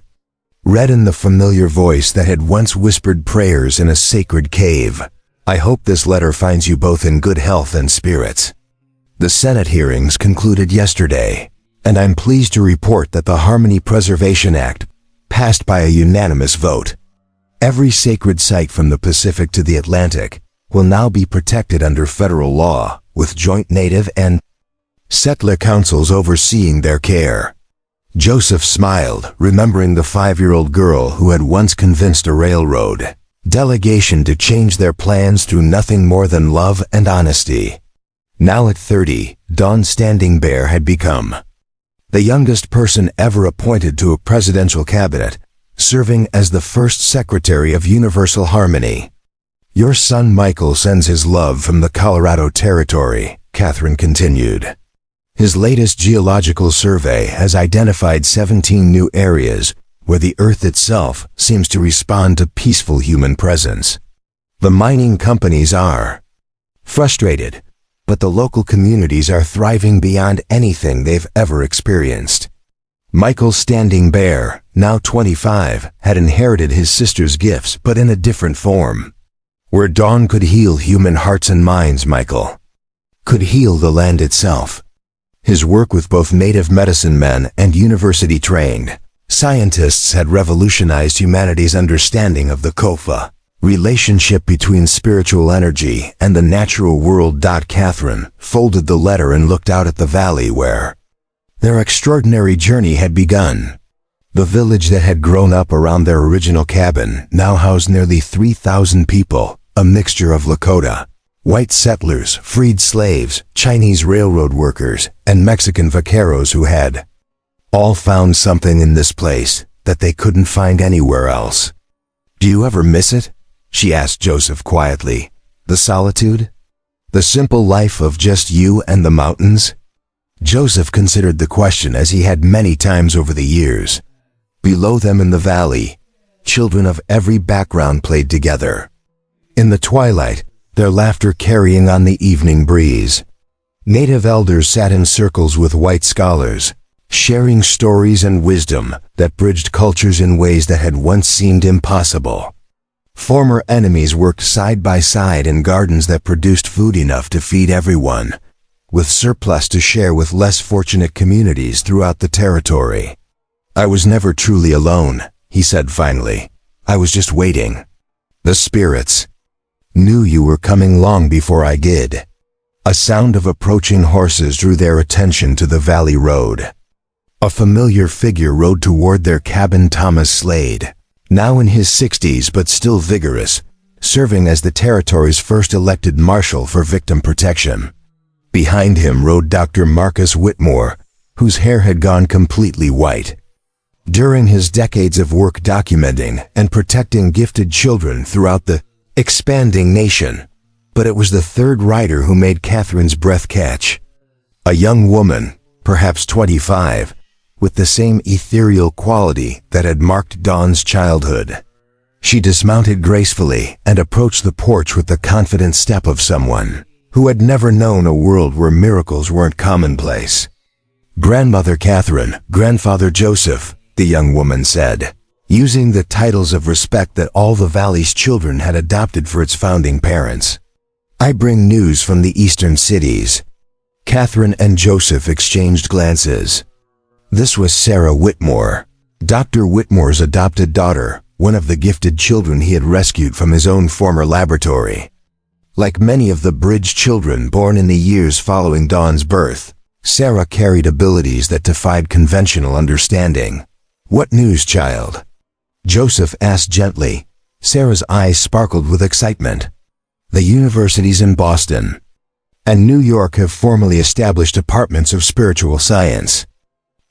read in the familiar voice that had once whispered prayers in a sacred cave, "I hope this letter finds you both in good health and spirits. The Senate hearings concluded yesterday, and I'm pleased to report that the Harmony Preservation Act passed by a unanimous vote. Every sacred site from the Pacific to the Atlantic will now be protected under federal law, with joint Native and settler councils overseeing their care." Joseph smiled, remembering the 5-year-old girl who had once convinced a railroad delegation to change their plans through nothing more than love and honesty. Now at 30, Dawn Standing Bear had become the youngest person ever appointed to a presidential cabinet, serving as the first Secretary of Universal Harmony. "Your son Michael sends his love from the Colorado Territory," Catherine continued. "His latest geological survey has identified 17 new areas where the earth itself seems to respond to peaceful human presence. The mining companies are frustrated, but the local communities are thriving beyond anything they've ever experienced." Michael Standing Bear, now 25, had inherited his sister's gifts, but in a different form. Where Dawn could heal human hearts and minds, Michael could heal the land itself. His work with both native medicine men and university-trained scientists had revolutionized humanity's understanding of the Kofa relationship between spiritual energy and the natural world. Catherine folded the letter and looked out at the valley where their extraordinary journey had begun. The village that had grown up around their original cabin now housed nearly 3,000 people, a mixture of Lakota, white settlers, freed slaves, Chinese railroad workers, and Mexican vaqueros who had all found something in this place that they couldn't find anywhere else. "Do you ever miss it?" she asked Joseph quietly. "The solitude? The simple life of just you and the mountains?" Joseph considered the question as he had many times over the years. Below them in the valley, children of every background played together. In the twilight, their laughter carrying on the evening breeze. Native elders sat in circles with white scholars, sharing stories and wisdom that bridged cultures in ways that had once seemed impossible. Former enemies worked side by side in gardens that produced food enough to feed everyone, with surplus to share with less fortunate communities throughout the territory. "I was never truly alone," he said finally. "I was just waiting. The spirits, Knew you were coming long before I did." A sound of approaching horses drew their attention to the valley road. A familiar figure rode toward their cabin. Thomas Slade, now in his 60s but still vigorous, serving as the territory's first elected marshal for victim protection. Behind him rode Dr. Marcus Whitmore, whose hair had gone completely white. During his decades of work documenting and protecting gifted children throughout the expanding nation, but it was the third rider who made Catherine's breath catch. A young woman, perhaps 25, with the same ethereal quality that had marked Dawn's childhood. She dismounted gracefully and approached the porch with the confident step of someone who had never known a world where miracles weren't commonplace. "Grandmother Catherine, Grandfather Joseph," the young woman said, using the titles of respect that all the valley's children had adopted for its founding parents. "I bring news from the eastern cities." Catherine and Joseph exchanged glances. This was Sarah Whitmore, Dr. Whitmore's adopted daughter, one of the gifted children he had rescued from his own former laboratory. Like many of the bridge children born in the years following Dawn's birth, Sarah carried abilities that defied conventional understanding. "What news, child?" Joseph asked gently. Sarah's eyes sparkled with excitement. "The universities in Boston and New York have formally established departments of spiritual science.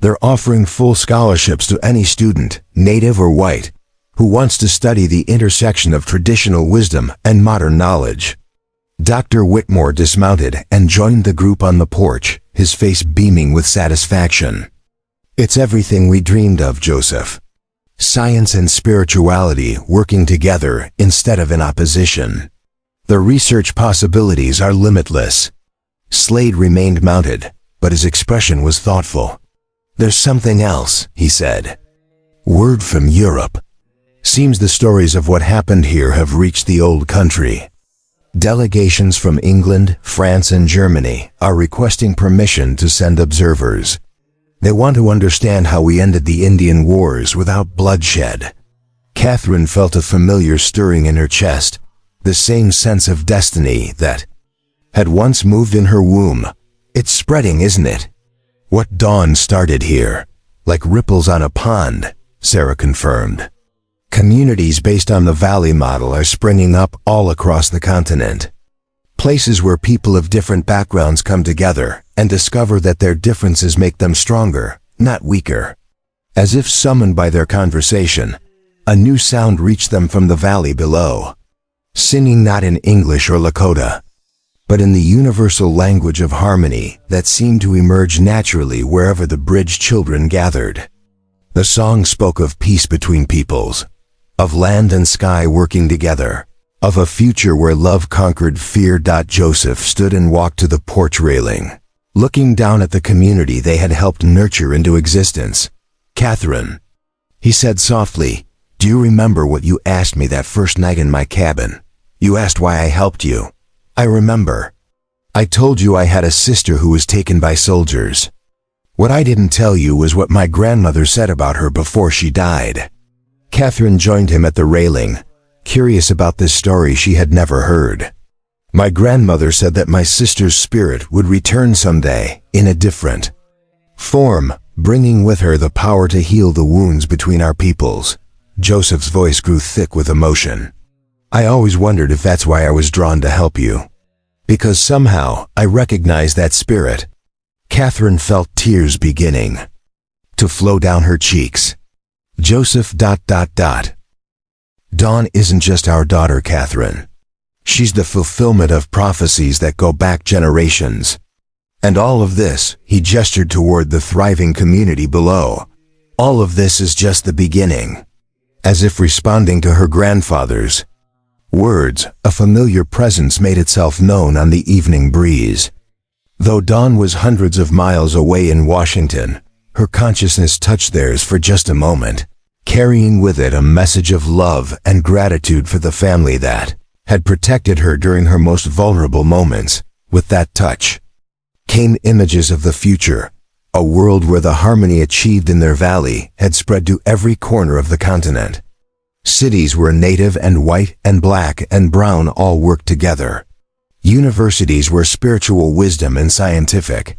They're offering full scholarships to any student, native or white, who wants to study the intersection of traditional wisdom and modern knowledge." Dr. Whitmore dismounted and joined the group on the porch, his face beaming with satisfaction. "It's everything we dreamed of, Joseph. Science and spirituality working together instead of in opposition. The research possibilities are limitless." Slade remained mounted, but his expression was thoughtful. "There's something else," he said. "Word from Europe. Seems the stories of what happened here have reached the old country. Delegations from England, France, and Germany are requesting permission to send observers. They want to understand how we ended the Indian Wars without bloodshed." Catherine felt a familiar stirring in her chest, the same sense of destiny that had once moved in her womb. "It's spreading, isn't it? What Dawn started here, like ripples on a pond," Sarah confirmed. "Communities based on the Valley model are springing up all across the continent. Places where people of different backgrounds come together and discover that their differences make them stronger, not weaker." As if summoned by their conversation, a new sound reached them from the valley below. Singing not in English or Lakota, but in the universal language of harmony that seemed to emerge naturally wherever the bridge children gathered. The song spoke of peace between peoples, of land and sky working together, of a future where love conquered fear. Joseph stood and walked to the porch railing, looking down at the community they had helped nurture into existence. "Catherine," he said softly, "do you remember what you asked me that first night in my cabin? You asked why I helped you. I remember. I told you I had a sister who was taken by soldiers. What I didn't tell you was what my grandmother said about her before she died." Catherine joined him at the railing, curious about this story she had never heard. "My grandmother said that my sister's spirit would return someday in a different form, bringing with her the power to heal the wounds between our peoples." Joseph's voice grew thick with emotion. "I always wondered if that's why I was drawn to help you. Because somehow I recognized that spirit." Catherine felt tears beginning to flow down her cheeks. Joseph... "Dawn isn't just our daughter, Catherine. She's the fulfillment of prophecies that go back generations. And all of this," he gestured toward the thriving community below, "all of this is just the beginning." As if responding to her grandfather's words, a familiar presence made itself known on the evening breeze. Though Dawn was hundreds of miles away in Washington, her consciousness touched theirs for just a moment, carrying with it a message of love and gratitude for the family that had protected her during her most vulnerable moments. With that touch came images of the future, a world where the harmony achieved in their valley had spread to every corner of the continent. Cities where native and white and black and brown all worked together. Universities where spiritual wisdom and scientific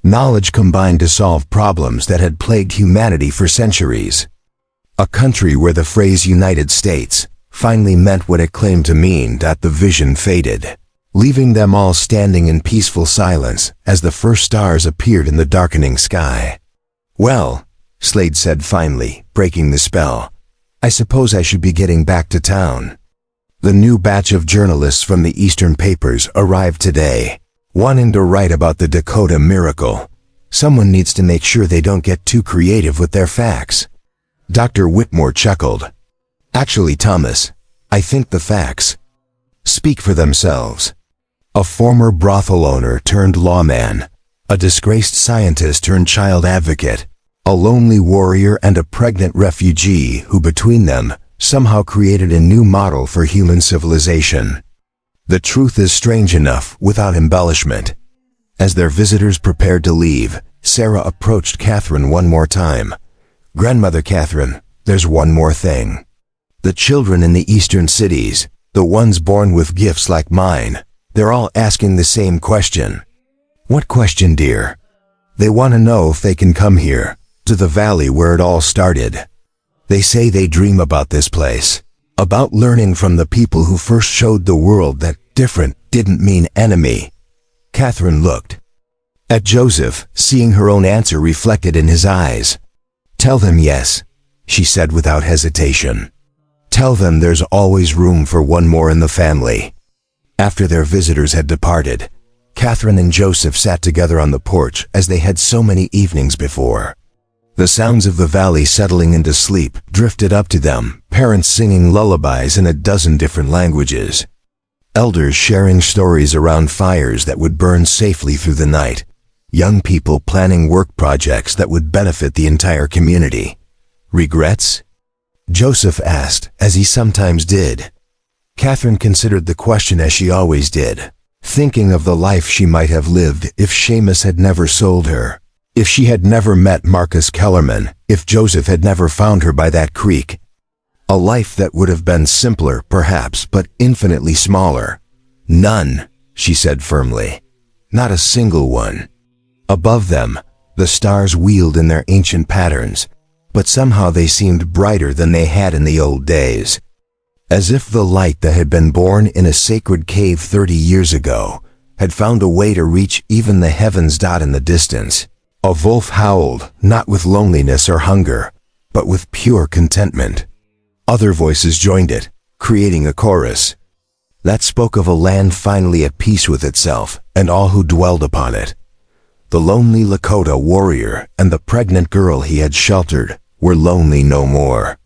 knowledge combined to solve problems that had plagued humanity for centuries. A country where the phrase United States finally meant what it claimed to mean. The vision faded, leaving them all standing in peaceful silence as the first stars appeared in the darkening sky. "Well," Slade said finally, breaking the spell, "I suppose I should be getting back to town." The new batch of journalists from the Eastern papers arrived today, wanting to write about the Dakota miracle. Someone needs to make sure they don't get too creative with their facts. Dr. Whitmore chuckled. "Actually, Thomas, I think the facts speak for themselves." A former brothel owner turned lawman, a disgraced scientist turned child advocate, a lonely warrior and a pregnant refugee who between them somehow created a new model for human civilization. The truth is strange enough without embellishment. As their visitors prepared to leave, Sarah approached Catherine one more time. "Grandmother Catherine, there's one more thing. The children in the eastern cities, the ones born with gifts like mine, they're all asking the same question." "What question, dear?" "They want to know if they can come here, to the valley where it all started. They say they dream about this place, about learning from the people who first showed the world that different didn't mean enemy." Catherine looked at Joseph, seeing her own answer reflected in his eyes. "Tell them yes," she said without hesitation. "Tell them there's always room for one more in the family." After their visitors had departed, Catherine and Joseph sat together on the porch as they had so many evenings before. The sounds of the valley settling into sleep drifted up to them, parents singing lullabies in a dozen different languages, elders sharing stories around fires that would burn safely through the night, young people planning work projects that would benefit the entire community. "Regrets?" Joseph asked, as he sometimes did. Catherine considered the question as she always did, thinking of the life she might have lived if Seamus had never sold her. If she had never met Marcus Kellerman, if Joseph had never found her by that creek. A life that would have been simpler, perhaps, but infinitely smaller. "None," she said firmly. "Not a single one." Above them, the stars wheeled in their ancient patterns, but somehow they seemed brighter than they had in the old days. As if the light that had been born in a sacred cave 30 years ago had found a way to reach even the heavens. In the distance, a wolf howled, not with loneliness or hunger, but with pure contentment. Other voices joined it, creating a chorus that spoke of a land finally at peace with itself and all who dwelled upon it. The lonely Lakota warrior and the pregnant girl he had sheltered were lonely no more.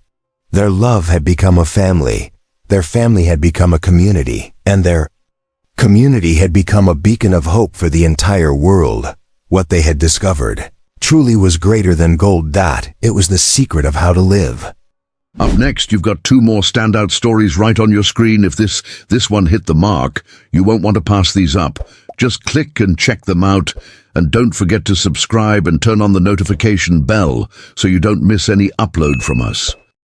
Their love had become a family, their family had become a community, and their community had become a beacon of hope for the entire world. What they had discovered truly was greater than gold. It was the secret of how to live. Up next, you've got two more standout stories right on your screen. If this one hit the mark, you won't want to pass these up. Just click and check them out. And don't forget to subscribe and turn on the notification bell so you don't miss any upload from us.